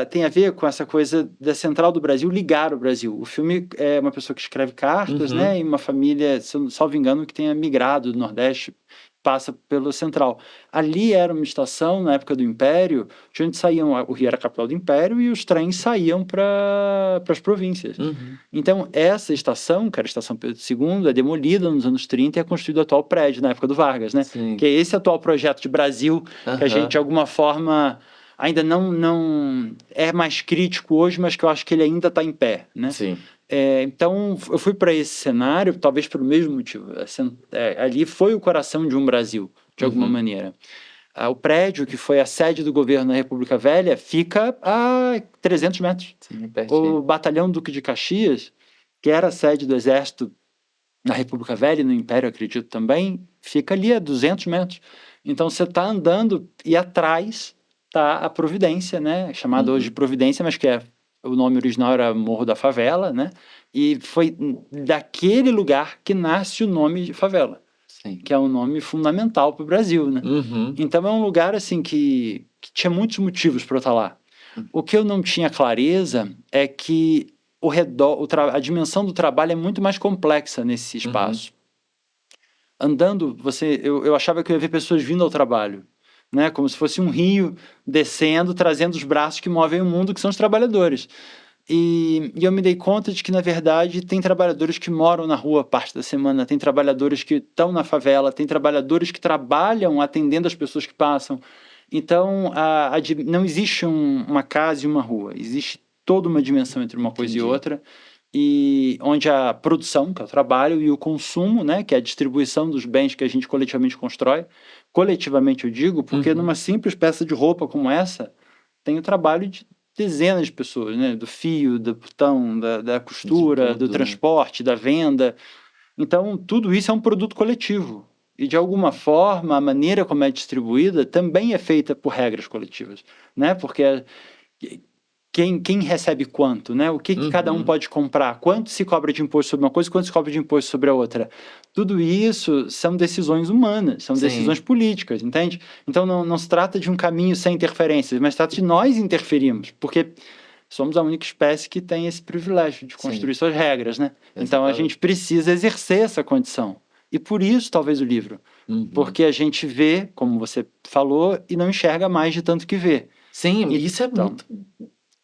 tem a ver com essa coisa da central do Brasil ligar o Brasil. O filme é uma pessoa que escreve cartas, né? Uhum. E uma família, se eu não salvo engano, que tenha migrado do Nordeste, passa pelo central. Ali era uma estação, na época do Império, de onde saíam, o Rio era a capital do Império, e os trens saíam para as províncias. Uhum. Então, essa estação, que era a Estação Pedro II, é demolida nos anos 30 e é construído o atual prédio, na época do Vargas, né? Que Sim. é esse atual projeto de Brasil que a gente, de Aham. alguma forma, ainda não é mais crítico hoje, mas que eu acho que ele ainda está em pé, né? Sim. Então, eu fui para esse cenário, talvez pelo mesmo motivo. Ali foi o coração de um Brasil, de alguma Uhum. maneira. O prédio, que foi a sede do governo na República Velha, fica a 300 metros. Sim, é pertinho. O Batalhão Duque de Caxias, que era a sede do Exército na República Velha e no Império, acredito também, fica ali a 200 metros. Então você está andando e atrás está a Providência, né? Chamada hoje de Uhum. Providência, mas que o nome original era Morro da Favela, né? E foi daquele lugar que nasce o nome de favela, Sim. que é um nome fundamental para o Brasil, né? Uhum. Então é um lugar assim que tinha muitos motivos para eu estar lá. O que eu não tinha clareza é que o redor, a dimensão do trabalho é muito mais complexa nesse Uhum. espaço. Andando, eu achava que eu ia ver pessoas vindo ao trabalho, né? Como se fosse um rio descendo, trazendo os braços que movem o mundo, que são os trabalhadores. E eu me dei conta de que, na verdade, tem trabalhadores que moram na rua parte da semana, tem trabalhadores que estão na favela, tem trabalhadores que trabalham atendendo as pessoas que passam. Então, não existe uma casa e uma rua, existe toda uma dimensão entre uma coisa e Entendi. outra, e onde a produção, que é o trabalho, e o consumo, né, que é a distribuição dos bens que a gente coletivamente constrói, coletivamente eu digo, porque Uhum. numa simples peça de roupa como essa, tem o trabalho de dezenas de pessoas, né? Do fio, do botão, da De costura, do tudo, né? transporte, da venda. Então, tudo isso é um produto coletivo. E, de alguma forma, a maneira como é distribuída também é feita por regras coletivas, né? Porque quem recebe quanto, né? O que cada um Uhum. pode comprar, quanto se cobra de imposto sobre uma coisa, quanto se cobra de imposto sobre a outra. Tudo isso são decisões humanas, são decisões Sim. políticas, entende? Então não se trata de um caminho sem interferências, mas se trata de nós interferirmos, porque somos a única espécie que tem esse privilégio de construir Sim. suas regras, né? Então a Exatamente. gente precisa exercer essa condição. E por isso, talvez, o livro. Uhum. Porque a gente vê, como você falou, e não enxerga mais de tanto que vê. Sim, isso é Então, muito.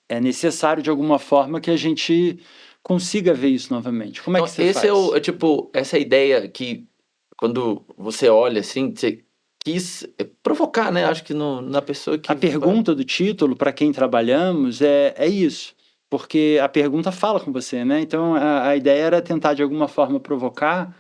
é necessário de alguma forma que a gente consiga ver isso novamente. Como é que Então, você esse faz? tipo, essa ideia que quando você olha assim, você quis provocar, né? Acho que na pessoa A que vai. pergunta do título, para quem trabalhamos, é isso. Porque a pergunta fala com você, né? Então a ideia era tentar de alguma forma provocar.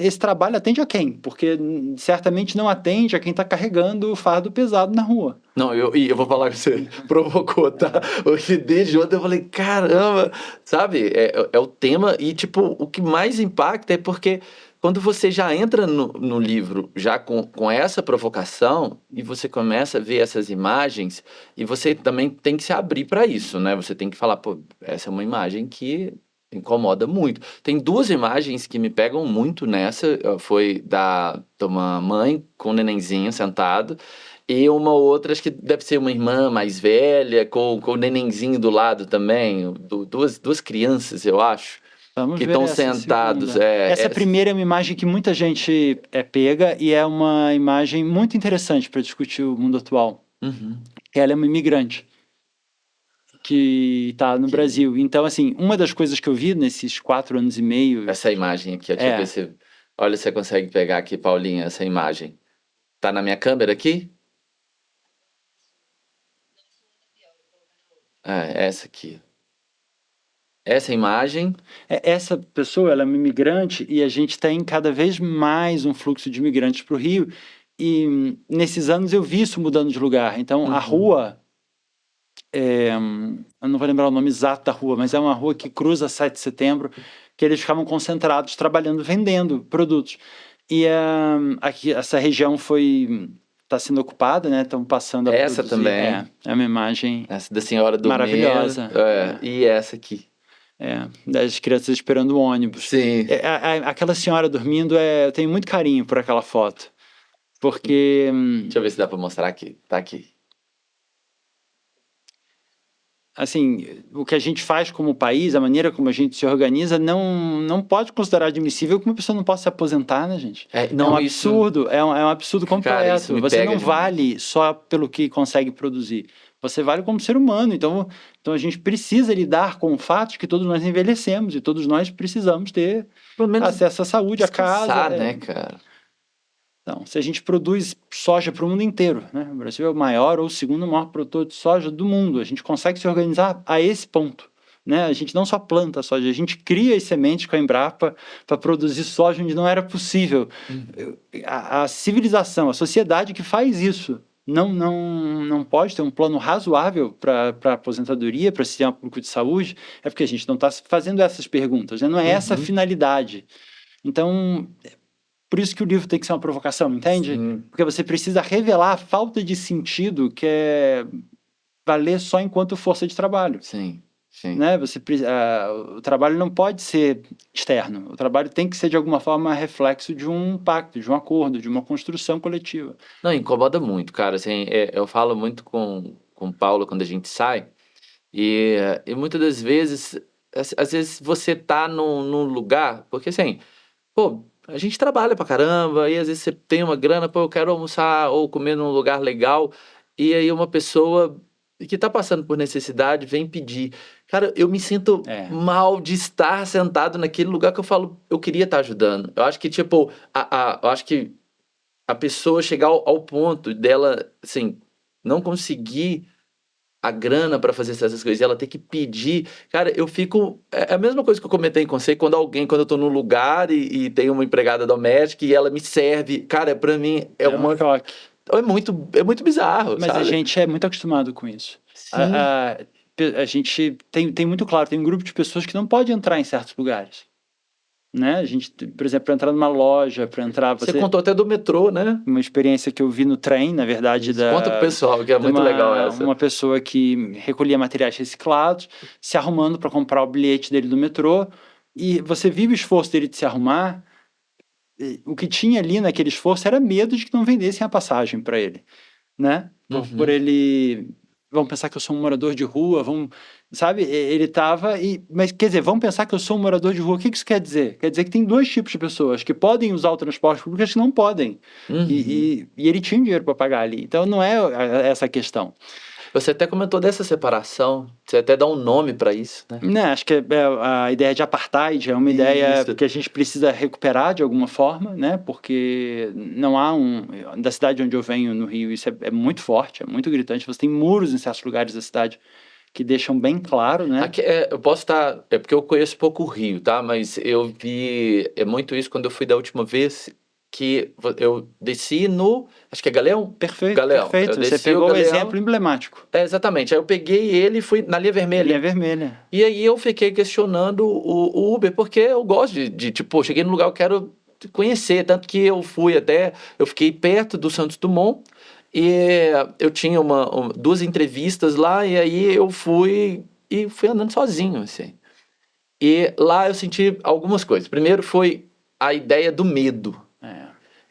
Esse trabalho atende a quem? Porque certamente não atende a quem está carregando o fardo pesado na rua. Não, eu vou falar que você provocou, tá? Hoje, desde ontem eu falei, caramba, sabe? É o tema e, tipo, o que mais impacta é porque quando você já entra no livro já com essa provocação e você começa a ver essas imagens e você também tem que se abrir para isso, né? Você tem que falar, pô, essa é uma imagem que incomoda muito. Tem duas imagens que me pegam muito nessa, foi de uma mãe com um nenenzinho sentado e uma outra, acho que deve ser uma irmã mais velha, com o nenenzinho do lado também, duas crianças, eu acho, Vamos que ver estão essa sentados. segunda. Essa primeira é uma imagem que muita gente pega e é uma imagem muito interessante para discutir o mundo atual. Uhum. Ela é uma imigrante que está no Que- Brasil. Então, assim, uma das coisas que eu vi nesses 4 anos e meio essa imagem aqui, deixa eu ver é se. Olha se você consegue pegar aqui, Paulinha, essa imagem. Tá na minha câmera aqui? É, essa aqui. Essa imagem. essa pessoa, ela é uma imigrante e a gente tem cada vez mais um fluxo de imigrantes para o Rio E nesses anos eu vi isso mudando de lugar. Então, a rua, eu não vou lembrar o nome exato da rua, mas é uma rua que cruza 7 de setembro, que eles ficavam concentrados, trabalhando, vendendo produtos. E aqui, essa região está sendo ocupada, né? Estão passando a Essa produzir. também. É uma imagem Essa da senhora do maravilhosa. E essa aqui. Das crianças esperando o ônibus. Sim. Aquela senhora dormindo, eu tenho muito carinho por aquela foto. Porque... Deixa eu ver se dá para mostrar aqui. Tá aqui. Assim, o que a gente faz como país, a maneira como a gente se organiza, não pode considerar admissível que uma pessoa não possa se aposentar, né, gente? É um absurdo, é um absurdo completo. Cara, isso me Você pega não demais. vale só pelo que consegue produzir. Você vale como ser humano. Então a gente precisa lidar com o fato de que todos nós envelhecemos e todos nós precisamos ter acesso à saúde, à casa. Né, cara? Então, se a gente produz soja para o mundo inteiro, né? O Brasil é o maior ou o segundo maior produtor de soja do mundo. A gente consegue se organizar a esse ponto, né? A gente não só planta soja, a gente cria as sementes com a Embrapa para produzir soja onde não era possível. A civilização, a sociedade que faz isso, não pode ter um plano razoável para a aposentadoria, para o sistema público de saúde, é porque a gente não está fazendo essas perguntas, né? Não é essa a finalidade. Então... Por isso que o livro tem que ser uma provocação, entende? Sim. Porque você precisa revelar a falta de sentido que é valer só enquanto força de trabalho. Sim. Né? O trabalho não pode ser externo. O trabalho tem que ser, de alguma forma, reflexo de um pacto, de um acordo, de uma construção coletiva. Não, incomoda muito, cara. Assim, eu falo muito com o Paulo quando a gente sai, e muitas das vezes, às vezes você tá num lugar, porque assim, pô, a gente trabalha pra caramba, e às vezes você tem uma grana, pô, eu quero almoçar ou comer num lugar legal, e aí uma pessoa que tá passando por necessidade vem pedir. Cara, eu me sinto mal de estar sentado naquele lugar que eu falo, eu queria estar ajudando. Eu acho que, tipo, eu acho que a pessoa chegar ao ponto dela, assim, não conseguir a grana para fazer essas coisas, e ela ter que pedir, cara, eu fico, é a mesma coisa que eu comentei com você, quando eu tô num lugar e tem uma empregada doméstica e ela me serve, cara, para mim um choque. É muito bizarro, mas sabe? A gente é muito acostumado com isso. Sim. A gente tem muito claro, tem um grupo de pessoas que não pode entrar em certos lugares. Né? A gente, por exemplo, para entrar numa loja, para entrar... Você contou até do metrô, né? Uma experiência que eu vi no trem, na verdade. Conta pro pessoal, que é muito legal essa. Uma pessoa que recolhia materiais reciclados, se arrumando para comprar o bilhete dele do metrô, e você viu o esforço dele de se arrumar. O que tinha ali naquele esforço era medo de que não vendessem a passagem para ele, né? Por ele... Vão pensar que eu sou um morador de rua, sabe? Ele estava... Mas, quer dizer, vão pensar que eu sou um morador de rua. O que isso quer dizer? Quer dizer que tem dois tipos de pessoas que podem usar o transporte público e as que não podem. E ele tinha dinheiro para pagar ali. Então, não é essa a questão. Você até comentou dessa separação, você até dá um nome para isso, né? Não, acho que a ideia de apartheid é uma ideia que a gente precisa recuperar de alguma forma, né? Porque não há da cidade onde eu venho, no Rio, isso é muito forte, é muito gritante. Você tem muros em certos lugares da cidade que deixam bem claro, né? Aqui, eu posso estar... É porque eu conheço pouco o Rio, tá? Mas eu vi... É muito isso quando eu fui da última vez... que eu desci acho que é Galeão? Perfeito, Galeão. perfeito. Você pegou o exemplo emblemático. Exatamente. Aí eu peguei ele e fui na linha vermelha. Linha vermelha. E aí eu fiquei questionando o Uber, porque eu gosto tipo, cheguei no lugar, eu quero conhecer. Tanto que eu fiquei perto do Santos Dumont e eu tinha duas entrevistas lá, e aí eu fui andando sozinho, assim. E lá eu senti algumas coisas. Primeiro foi a ideia do medo.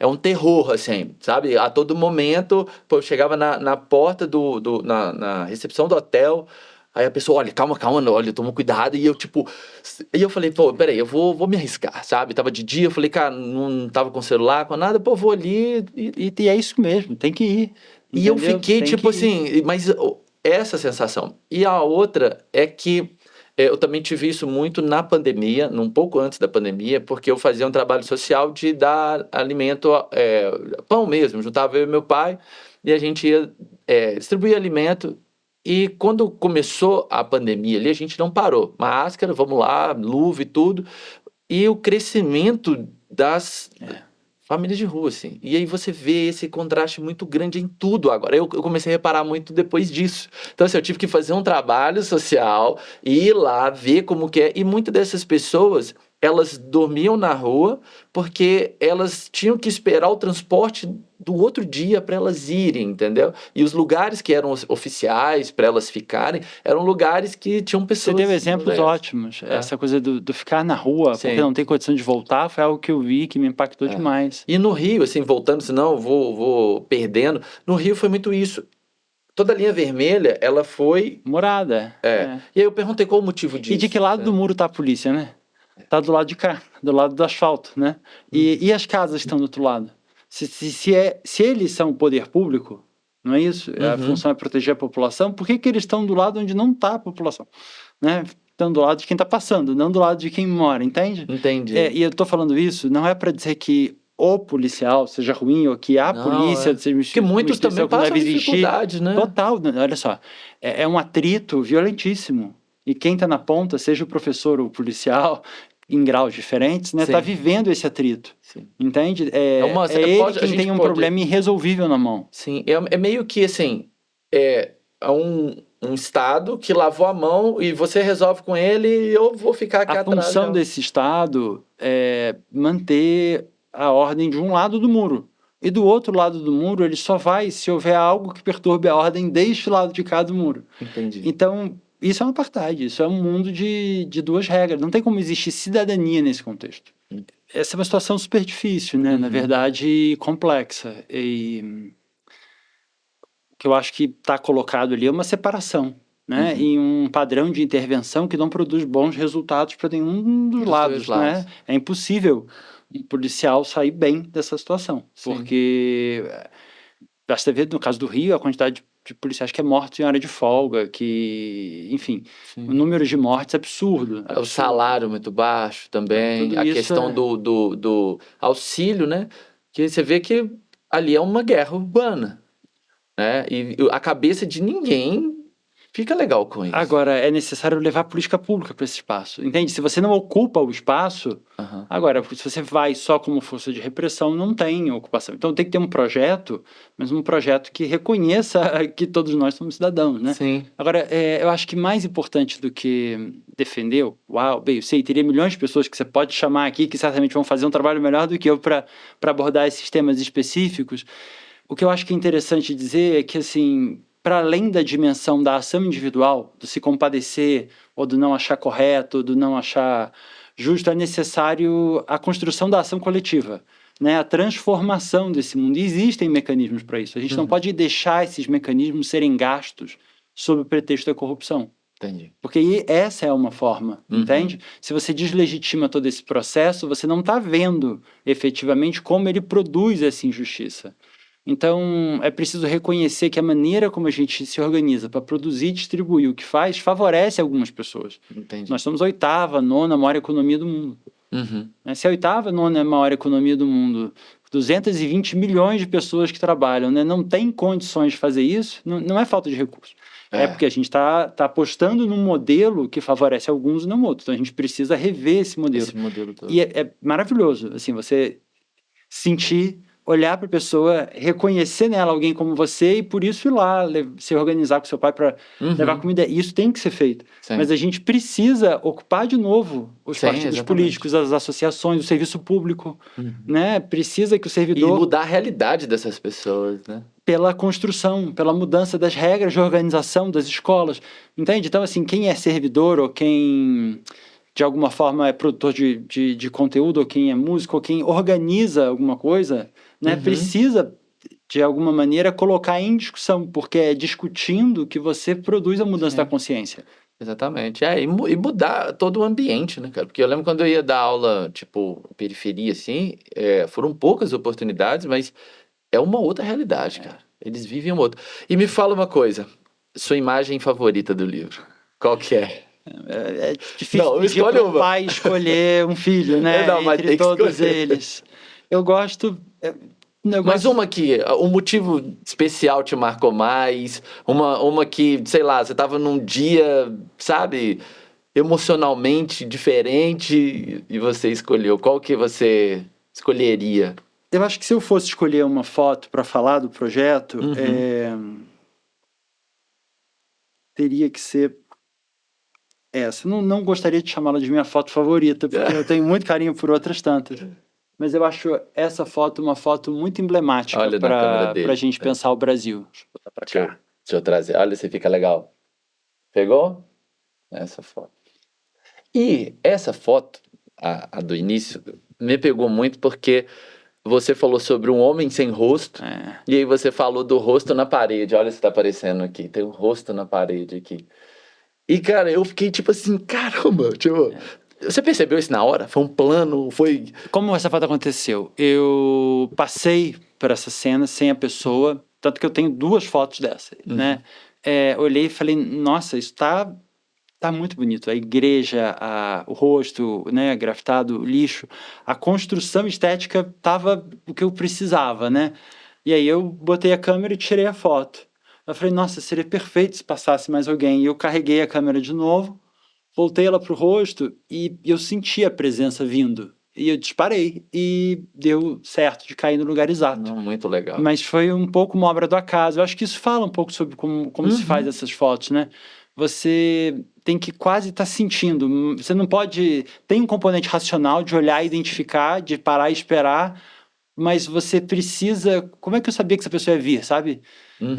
É um terror, assim, sabe? A todo momento, pô, eu chegava na porta na recepção do hotel, aí a pessoa, olha, calma, olha, toma cuidado, e eu falei, pô, peraí, eu vou me arriscar, sabe? Tava de dia, eu falei, cara, não tava com celular, com nada, pô, vou ali e é isso mesmo, tem que ir. E eu fiquei, assim, mas essa sensação. E a outra é que eu também tive isso muito na pandemia, um pouco antes da pandemia, porque eu fazia um trabalho social de dar alimento, pão mesmo, juntava eu e meu pai, e a gente ia distribuir alimento. E quando começou a pandemia ali, a gente não parou. Máscara, vamos lá, luva e tudo. E o crescimento família de rua, assim. E aí você vê esse contraste muito grande em tudo agora. Eu comecei a reparar muito depois disso. Então, assim, eu tive que fazer um trabalho social, ir lá, ver como que é. E muitas dessas pessoas, elas dormiam na rua porque elas tinham que esperar o transporte do outro dia para elas irem, entendeu? E os lugares que eram oficiais para elas ficarem eram lugares que tinham Você pessoas deu exemplos legais. ótimos. Essa coisa do ficar na rua porque Sim. não tem condição de voltar foi algo que eu vi que me impactou É. demais. E no Rio, assim, voltando, senão eu vou perdendo. No Rio foi muito isso. Toda a linha vermelha, ela foi. Morada. E aí eu perguntei qual o motivo disso. E de que lado do muro tá a polícia, né? Tá do lado de cá, do lado do asfalto, né? E as casas estão do outro lado. Se eles são o poder público, não é isso? A função é proteger a população, por que eles estão do lado onde não está a população? Né? Estão do lado de quem está passando, não do lado de quem mora, entende? Entendi. E eu estou falando isso, não é para dizer que o policial seja ruim ou que a polícia seja Porque muitos também passam dificuldade, né? Total, olha só, é um atrito violentíssimo. E quem está na ponta, seja o professor ou o policial, em graus diferentes, né, está vivendo esse atrito. Sim. Entende? Quem tem um problema irresolvível na mão. Sim, é meio que assim, é um Estado que lavou a mão e você resolve com ele e eu vou ficar aqui atrás. A função desse Estado é manter a ordem de um lado do muro. E do outro lado do muro, ele só vai se houver algo que perturbe a ordem deste lado de cá do muro. Entendi. Então, isso é um apartheid, isso é um mundo de duas regras. Não tem como existir cidadania nesse contexto. Essa é uma situação super difícil, né? Na verdade, complexa. E o que eu acho que está colocado ali é uma separação, né? Em um padrão de intervenção que não produz bons resultados para nenhum dos lados, né? É impossível um policial sair bem dessa situação. Sim. Porque basta ver, no caso do Rio, a quantidade de policiais que é morto em hora de folga, que, enfim, o número de mortes é absurdo. O salário muito baixo também, a questão do auxílio, né? Que você vê que ali é uma guerra urbana, né? E a cabeça de ninguém fica legal com isso. Agora, é necessário levar política pública para esse espaço, entende? Se você não ocupa o espaço, agora, se você vai só como força de repressão, não tem ocupação. Então tem que ter um projeto, mas um projeto que reconheça que todos nós somos cidadãos, né? Sim. Agora, eu acho que mais importante do que defender, eu sei, teria milhões de pessoas que você pode chamar aqui, que certamente vão fazer um trabalho melhor do que eu para abordar esses temas específicos. O que eu acho que é interessante dizer é que, assim, para além da dimensão da ação individual, do se compadecer, ou do não achar correto, do não achar justo, é necessário a construção da ação coletiva, né? A transformação desse mundo. E existem mecanismos para isso. A gente não pode deixar esses mecanismos serem gastos sob o pretexto da corrupção. Entendi. Porque essa é uma forma, entende? Se você deslegitima todo esse processo, você não está vendo efetivamente como ele produz essa injustiça. Então, é preciso reconhecer que a maneira como a gente se organiza para produzir e distribuir o que faz favorece algumas pessoas. Entendi. Nós somos a 8ª, 9ª maior economia do mundo. Se a 8ª, 9ª maior economia do mundo, 220 milhões de pessoas que trabalham, né, não tem condições de fazer isso, não é falta de recurso. É porque a gente está apostando num modelo que favorece alguns e não outros. Então, a gente precisa rever esse modelo. Esse modelo todo. E é maravilhoso, assim, você sentir, olhar para a pessoa, reconhecer nela alguém como você e por isso ir lá, se organizar com seu pai para levar comida. Isso tem que ser feito. Sim. Mas a gente precisa ocupar de novo os partidos políticos, as associações, o serviço público, né? Precisa que o servidor... E mudar a realidade dessas pessoas, né? Pela construção, pela mudança das regras de organização das escolas, entende? Então, assim, quem é servidor ou quem... de alguma forma é produtor de conteúdo, ou quem é músico, ou quem organiza alguma coisa, né, precisa, de alguma maneira, colocar em discussão, porque é discutindo que você produz a mudança da consciência. Exatamente. E mudar todo o ambiente, né, cara? Porque eu lembro quando eu ia dar aula, tipo, periferia, assim, foram poucas oportunidades, mas é uma outra realidade, cara. Eles vivem uma outra. E me fala uma coisa, sua imagem favorita do livro, qual que é? É difícil pedir para o pai escolher um filho, né? Entre todos eles. Eu gosto... Mas uma que um motivo especial te marcou mais, uma que, sei lá, você estava num dia, sabe, emocionalmente diferente e você escolheu. Qual que você escolheria? Eu acho que se eu fosse escolher uma foto para falar do projeto, teria que ser essa. Não gostaria de chamá-la de minha foto favorita, porque eu tenho muito carinho por outras tantas. Mas eu acho essa foto uma foto muito emblemática Olha na câmera para dele. a gente pensar o Brasil. Botar pra cá. Deixa eu trazer. Olha, se fica legal. Pegou? Essa foto. E essa foto, a do início, me pegou muito porque você falou sobre um homem sem rosto. E aí você falou do rosto na parede. Olha se tá aparecendo aqui. Tem um rosto na parede aqui. E, cara, eu fiquei tipo assim, caramba, tipo... Você percebeu isso na hora? Foi um plano? Foi... Como essa foto aconteceu? Eu passei por essa cena sem a pessoa, tanto que eu tenho 2 fotos dessa, né? Olhei e falei, nossa, isso tá muito bonito. A igreja, o rosto, né, grafitado, o lixo, a construção estética tava o que eu precisava, né? E aí eu botei a câmera e tirei a foto. Eu falei, nossa, seria perfeito se passasse mais alguém. E eu carreguei a câmera de novo, voltei ela pro rosto e eu senti a presença vindo. E eu disparei e deu certo de cair no lugar exato. Não, muito legal. Mas foi um pouco uma obra do acaso. Eu acho que isso fala um pouco sobre como se faz essas fotos, né? Você tem que quase estar sentindo. Você não pode... Tem um componente racional de olhar e identificar, de parar e esperar, mas você precisa... Como é que eu sabia que essa pessoa ia vir, sabe?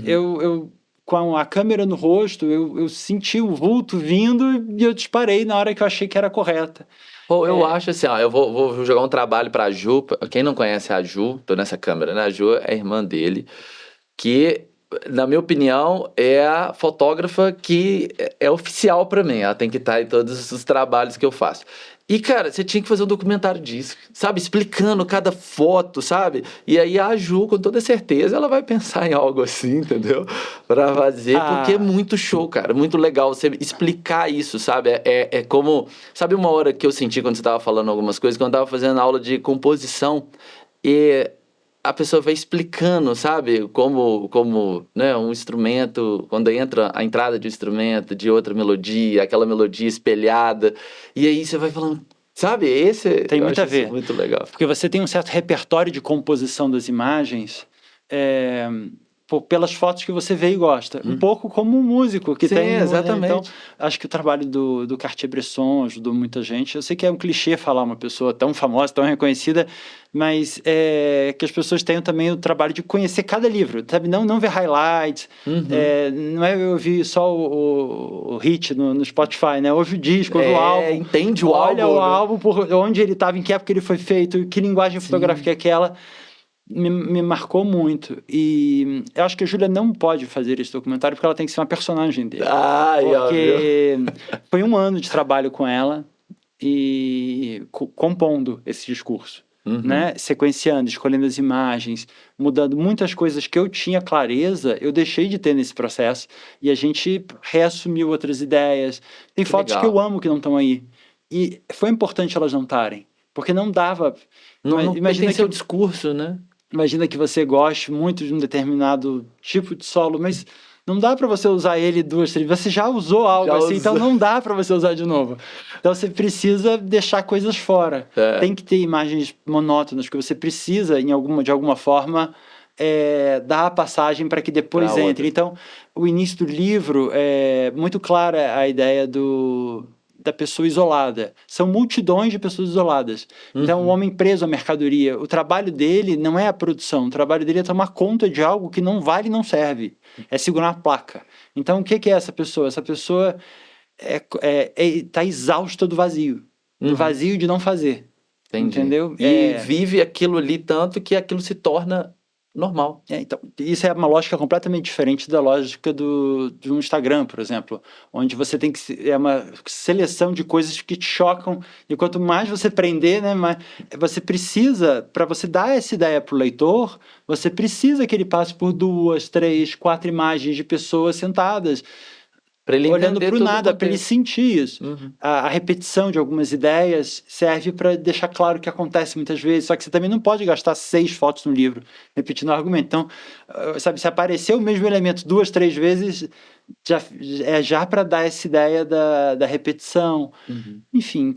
Eu com a câmera no rosto, eu senti o vulto vindo e eu disparei na hora que eu achei que era correta. Pô, eu acho assim, ó, eu vou jogar um trabalho pra Ju. Quem não conhece a Ju, tô nessa câmera, né? A Ju é a irmã dele, que, na minha opinião, é a fotógrafa que é oficial pra mim. Ela tem que estar em todos os trabalhos que eu faço. E, cara, você tinha que fazer um documentário disso, sabe? Explicando cada foto, sabe? E aí a Ju, com toda certeza, ela vai pensar em algo assim, entendeu? Pra fazer, porque é muito show, cara. Muito legal você explicar isso, sabe? É como... Sabe uma hora que eu senti quando você tava falando algumas coisas? Quando eu tava fazendo aula de composição e... a pessoa vai explicando, sabe, como, né, um instrumento, quando entra a entrada de um instrumento, de outra melodia, aquela melodia espelhada, e aí você vai falando, sabe, Tem eu muito acho a ver. isso muito legal. Porque você tem um certo repertório de composição das imagens, pelas fotos que você vê e gosta. Um pouco como um músico que Sim, tem... exatamente. Então, acho que o trabalho do Cartier-Bresson ajudou muita gente. Eu sei que é um clichê falar uma pessoa tão famosa, tão reconhecida, mas que as pessoas tenham também o trabalho de conhecer cada livro, sabe? Não ver highlights, não é eu ouvir só o hit no Spotify, né? Ouve o disco, ouve o álbum. Entende o olha álbum, o né? álbum, por onde ele estava, em que época ele foi feito, que linguagem fotográfica é aquela. Me marcou muito. E eu acho que a Júlia não pode fazer esse documentário porque ela tem que ser uma personagem dele. Porque foi 1 ano de trabalho com ela e compondo esse discurso, né? Sequenciando, escolhendo as imagens, mudando muitas coisas que eu tinha clareza, eu deixei de ter nesse processo e a gente reassumiu outras ideias. Tem fotos legal. que eu amo que não estão aí. E foi importante elas não estarem, porque não dava... Não Imagina tem que seu discurso, né? Imagina que você goste muito de um determinado tipo de solo, mas não dá para você usar ele 2, 3 vezes. Você já usou algo assim, então não dá para você usar de novo. Então você precisa deixar coisas fora. Tem que ter imagens monótonas, que você precisa, de alguma forma, dar a passagem para que depois entre. Então, o início do livro é muito clara a ideia da pessoa isolada. São multidões de pessoas isoladas. Então, o homem preso à mercadoria, o trabalho dele não é a produção, o trabalho dele é tomar conta de algo que não vale e não serve. É segurar uma placa. Então, o que é essa pessoa? Essa pessoa está exausta do vazio. Do vazio de não fazer. Entendi. Entendeu? E vive aquilo ali tanto que aquilo se torna normal. Então, isso é uma lógica completamente diferente da lógica de um Instagram, por exemplo, onde você tem que... É uma seleção de coisas que te chocam, e quanto mais você prender, né, mais você precisa, para você dar essa ideia para o leitor, você precisa que ele passe por 2, 3, 4 imagens de pessoas sentadas, olhando para o nada, para ele sentir isso. A repetição de algumas ideias serve para deixar claro o que acontece muitas vezes, só que você também não pode gastar 6 fotos no livro repetindo o argumento. Então, sabe, se aparecer o mesmo elemento 2, 3 vezes, já para dar essa ideia da repetição. Enfim,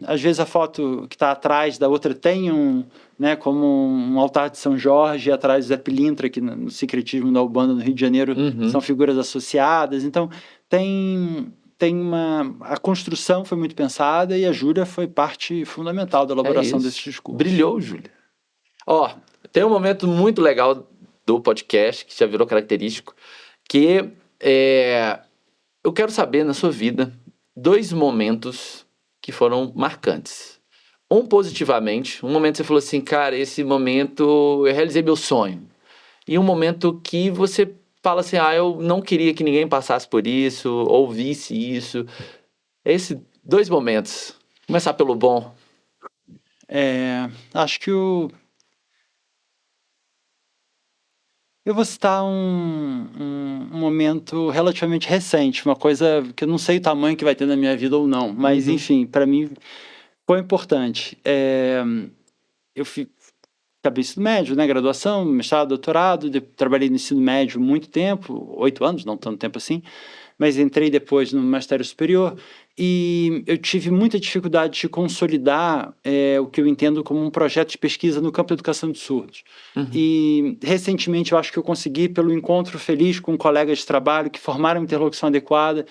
às vezes a foto que está atrás da outra tem né, como um altar de São Jorge, e atrás Zé Pilintra, que no secretismo da Ubanda no Rio de Janeiro são figuras associadas. Então, a construção foi muito pensada e a Júlia foi parte fundamental da elaboração desse discurso. Brilhou, Júlia. Ó, tem um momento muito legal do podcast, que já virou característico, que eu quero saber, na sua vida, 2 momentos que foram marcantes. Um positivamente, um momento que você falou assim, cara, esse momento eu realizei meu sonho. E um momento que você fala assim, eu não queria que ninguém passasse por isso, ou visse isso. Esses 2 momentos. Começar pelo bom. Acho que eu vou citar um momento relativamente recente, uma coisa que eu não sei o tamanho que vai ter na minha vida ou não, mas enfim, para mim foi importante. Eu acabei ensino médio, né, graduação, mestrado, doutorado, trabalhei no ensino médio muito tempo, 8 anos, não tanto tempo assim, mas entrei depois no magistério superior e eu tive muita dificuldade de consolidar o que eu entendo como um projeto de pesquisa no campo da educação de surdos. E recentemente eu acho que eu consegui, pelo encontro feliz com colegas de trabalho que formaram uma interlocução adequada.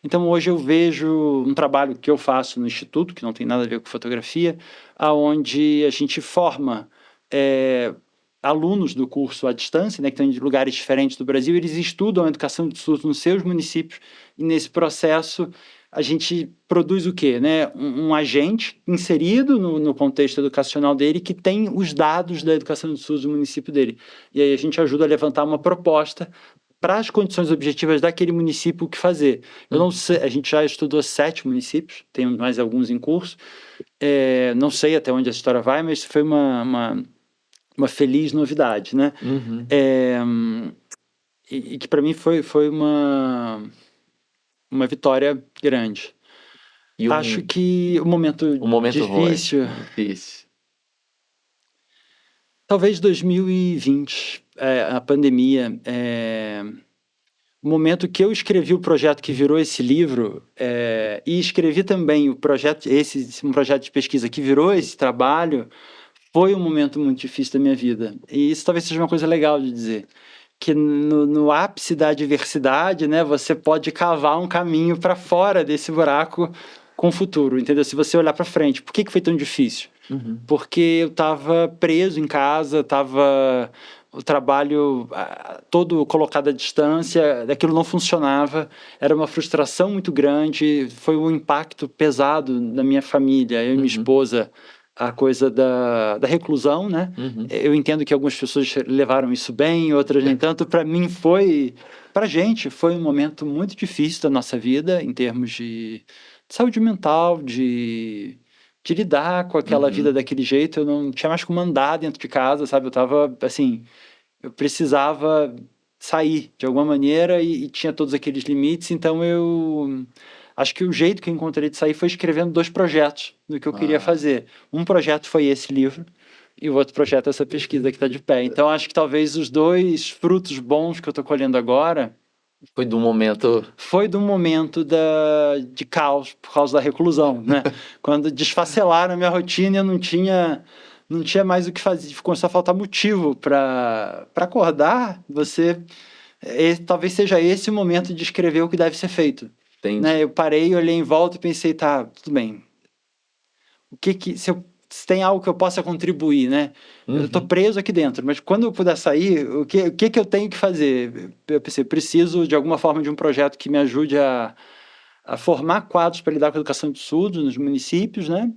Então hoje eu vejo um trabalho que eu faço no Instituto, que não tem nada a ver com fotografia, onde a gente forma alunos do curso à distância, né, que estão em lugares diferentes do Brasil, eles estudam a educação de surdos nos seus municípios, e nesse processo a gente produz o quê? Né? Um agente inserido no contexto educacional dele que tem os dados da educação de surdos do município dele. E aí a gente ajuda a levantar uma proposta para as condições objetivas daquele município o que fazer. Eu não sei, a gente já estudou 7 municípios, tem mais alguns em curso, não sei até onde a história vai, mas foi uma feliz novidade, né? E que para mim foi uma vitória grande. Acho que o momento difícil... Talvez 2020, a pandemia, o momento que eu escrevi o projeto que virou esse livro, e escrevi também um projeto de pesquisa que virou esse trabalho, foi um momento muito difícil da minha vida. E isso talvez seja uma coisa legal de dizer, que no ápice da adversidade, né, você pode cavar um caminho para fora desse buraco com o futuro, entendeu? Se você olhar para frente. Por que foi tão difícil? Porque eu estava preso em casa, o trabalho todo colocado à distância, aquilo não funcionava, era uma frustração muito grande, foi um impacto pesado na minha família, eu e minha esposa, a coisa da reclusão, né? Eu entendo que algumas pessoas levaram isso bem, outras nem tanto. Para mim pra gente, foi um momento muito difícil da nossa vida, em termos de saúde mental, de lidar com aquela vida daquele jeito. Eu não tinha mais como andar dentro de casa, sabe? Eu tava, assim, eu precisava sair de alguma maneira e tinha todos aqueles limites, então eu acho que o jeito que eu encontrei de sair foi escrevendo 2 projetos do que eu queria fazer. Um projeto foi esse livro e o outro projeto é essa pesquisa que está de pé. Então acho que talvez os 2 frutos bons que eu estou colhendo agora foi do momento de caos por causa da reclusão, né? Quando desfacelaram a minha rotina, eu não tinha mais o que fazer, começou a faltar motivo para acordar. Talvez seja esse o momento de escrever o que deve ser feito. Né? Eu parei, olhei em volta e pensei, tá, tudo bem. Se tem algo que eu possa contribuir, né? Eu estou preso aqui dentro, mas quando eu puder sair, o que eu tenho que fazer? Eu pensei, preciso de alguma forma de um projeto que me ajude a formar quadros para lidar com a educação de surdos nos municípios, né?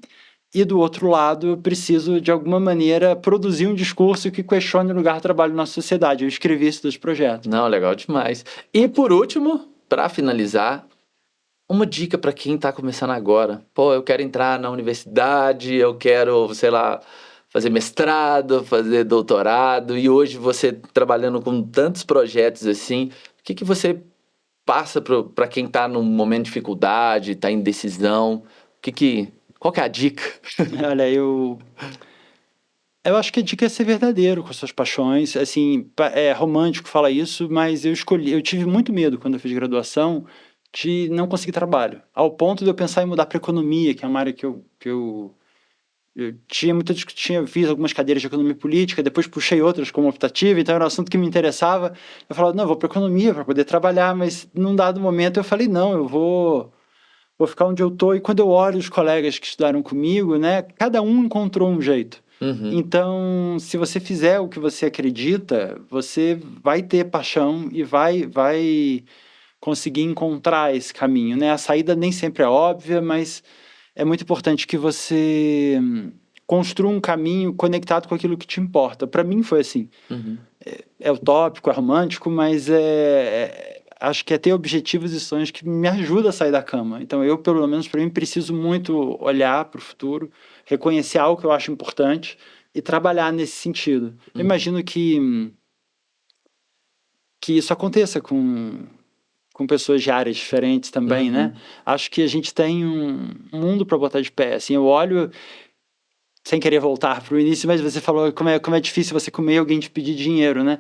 E do outro lado, eu preciso de alguma maneira produzir um discurso que questione o lugar de trabalho na nossa sociedade. Eu escrevi esses 2 projetos. Não, legal demais. E por último, para finalizar, uma dica para quem está começando agora. Pô, eu quero entrar na universidade, eu quero, sei lá, fazer mestrado, fazer doutorado, e hoje você trabalhando com tantos projetos assim, o que você passa para quem está num momento de dificuldade, está em decisão? Qual que é a dica? Olha, Eu acho que a dica é ser verdadeiro com as suas paixões. Assim, é romântico falar isso, mas eu tive muito medo quando eu fiz graduação de não conseguir trabalho. Ao ponto de eu pensar em mudar para economia, que é uma área que eu tinha fiz algumas cadeiras de economia política, depois puxei outras como optativa, então era um assunto que me interessava. Eu falava, não, eu vou para economia para poder trabalhar, mas num dado momento eu falei, não, eu vou ficar onde eu tô. E quando eu olho os colegas que estudaram comigo, né, cada um encontrou um jeito. Uhum. Então, se você fizer o que você acredita, você vai ter paixão e vai conseguir encontrar esse caminho, né? A saída nem sempre é óbvia, mas é muito importante que você construa um caminho conectado com aquilo que te importa. Para mim foi assim. Uhum. É utópico, é romântico, mas acho que é ter objetivos e sonhos que me ajuda a sair da cama. Então eu, pelo menos para mim, preciso muito olhar para o futuro, reconhecer algo que eu acho importante e trabalhar nesse sentido. Eu imagino que isso aconteça com pessoas de áreas diferentes também, né? Acho que a gente tem um mundo para botar de pé. Assim, eu olho, sem querer voltar para o início, mas você falou como é difícil você comer e alguém te pedir dinheiro, né?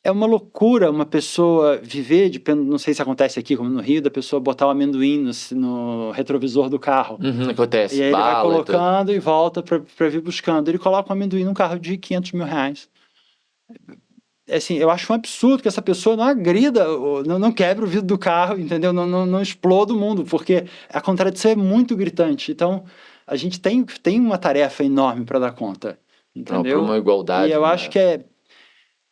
É uma loucura uma pessoa viver, não sei se acontece aqui como no Rio, da pessoa botar o amendoim no retrovisor do carro. Acontece. E aí ele vai Bala e tudo. colocando e volta para vir buscando. Ele coloca um amendoim num carro de 500 mil reais. Assim, eu acho um absurdo que essa pessoa não agrida, não quebre o vidro do carro, entendeu? Não exploda o mundo, porque a contradição é muito gritante. Então, a gente tem uma tarefa enorme para dar conta, entendeu? Para uma igualdade. E eu né? acho que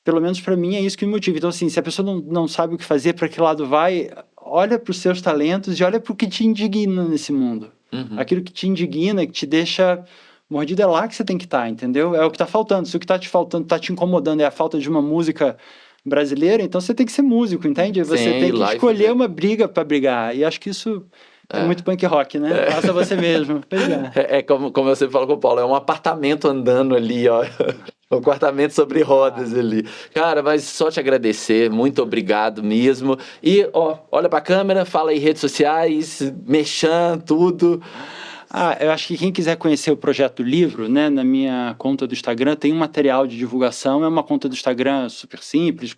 pelo menos para mim, é isso que me motiva. Então, assim, se a pessoa não sabe o que fazer, para que lado vai, olha para os seus talentos e olha para o que te indigna nesse mundo. Aquilo que te indigna, que te deixa mordido, é lá que você tem que estar, entendeu? É o que está faltando. Se o que está te faltando, está te incomodando, é a falta de uma música brasileira, então você tem que ser músico, entende? Você Sim, tem ir que lá e escolher fazer. uma briga para brigar. E acho que isso é muito punk rock, né? Faça você mesmo. Pois é. É como eu sempre falo com o Paulo, é um apartamento andando ali, ó. Um apartamento sobre rodas ali. Cara, mas só te agradecer, muito obrigado mesmo. E, ó, olha pra câmera, fala aí redes sociais, mexam, tudo. Eu acho que quem quiser conhecer o projeto do livro, né, na minha conta do Instagram, tem um material de divulgação. É uma conta do Instagram super simples,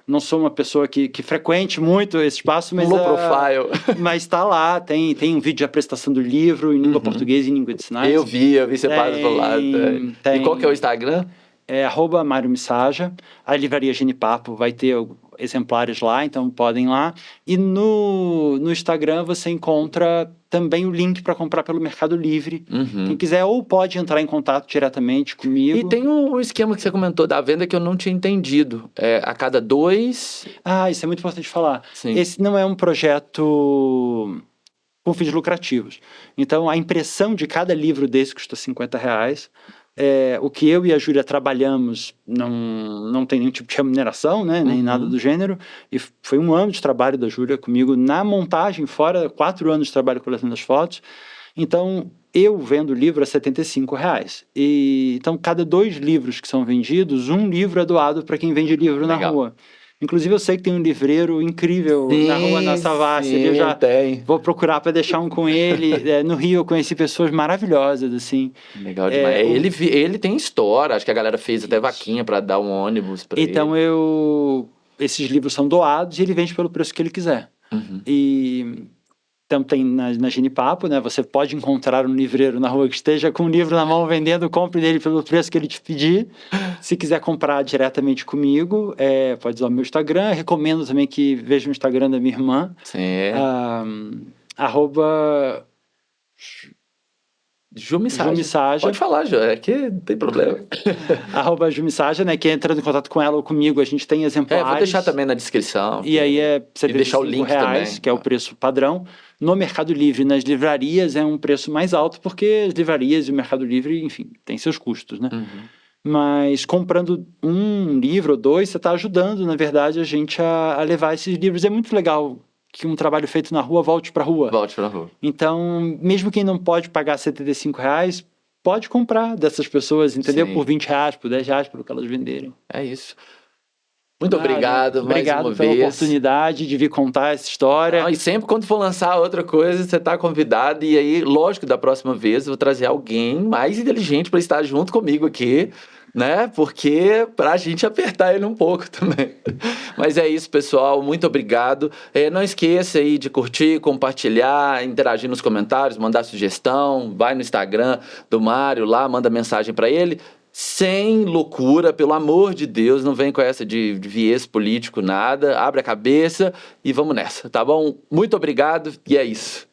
não sou uma pessoa que frequente muito esse espaço, mas Low profile. mas está lá, tem um vídeo de apresentação do livro em língua portuguesa e em língua de sinais. Eu vi você passa por lá. E qual que é o Instagram? É @Mário Missaja. A livraria Genipapo vai ter exemplares lá, então podem ir lá. E no Instagram você encontra também o link para comprar pelo Mercado Livre. Quem quiser ou pode entrar em contato diretamente comigo. E tem um esquema que você comentou da venda que eu não tinha entendido. A cada 2... Isso é muito importante falar. Sim. Esse não é um projeto com fins lucrativos. Então, a impressão de cada livro desse custa R$50. O que eu e a Júlia trabalhamos não tem nenhum tipo de remuneração, né? Nem nada do gênero. E foi 1 ano de trabalho da Júlia comigo na montagem, fora 4 anos de trabalho coletando as fotos. Então, eu vendo o livro a R$75. Então, cada 2 livros que são vendidos, 1 livro é doado para quem vende livro na rua. Inclusive, eu sei que tem um livreiro incrível na rua na Savassi. Eu já vou procurar para deixar um com ele. No Rio, eu conheci pessoas maravilhosas, assim. Legal demais. Ele tem história. Acho que a galera fez até vaquinha para dar um ônibus para ele. Então, esses livros são doados e ele vende pelo preço que ele quiser. Então, tem na Genipapo, né? Você pode encontrar um livreiro na rua que esteja com um livro na mão vendendo, compre dele pelo preço que ele te pedir. Se quiser comprar diretamente comigo, pode usar o meu Instagram. Recomendo também que veja o Instagram da minha irmã. Sim. Ju Missaja. Pode falar, Ju, que não tem problema. @Ju Missaja, né? Que entrando em contato com ela ou comigo, a gente tem exemplares. Vou deixar também na descrição. E aí E deixar o link R$75, também. que é o preço padrão. No Mercado Livre, nas livrarias, é um preço mais alto, porque as livrarias e o Mercado Livre, enfim, tem seus custos, né? Mas comprando 1 livro ou 2, você está ajudando, na verdade, a gente a levar esses livros. É muito legal que um trabalho feito na rua volte para a rua. Volte para a rua. Então, mesmo quem não pode pagar R$75, pode comprar dessas pessoas, entendeu? Sim. Por R$20, por R$10, pelo que elas venderem. É isso. Muito obrigado mais Obrigado uma pela vez. oportunidade de vir contar essa história. Não, e sempre quando for lançar outra coisa, você tá convidado. E aí, lógico, da próxima vez eu vou trazer alguém mais inteligente para estar junto comigo aqui, né? Porque pra gente apertar ele um pouco também. Mas é isso, pessoal. Muito obrigado. Não esqueça aí de curtir, compartilhar, interagir nos comentários, mandar sugestão. Vai no Instagram do Mário lá, manda mensagem para ele. Sem loucura, pelo amor de Deus, não vem com essa de viés político, nada. Abre a cabeça e vamos nessa, tá bom? Muito obrigado e é isso.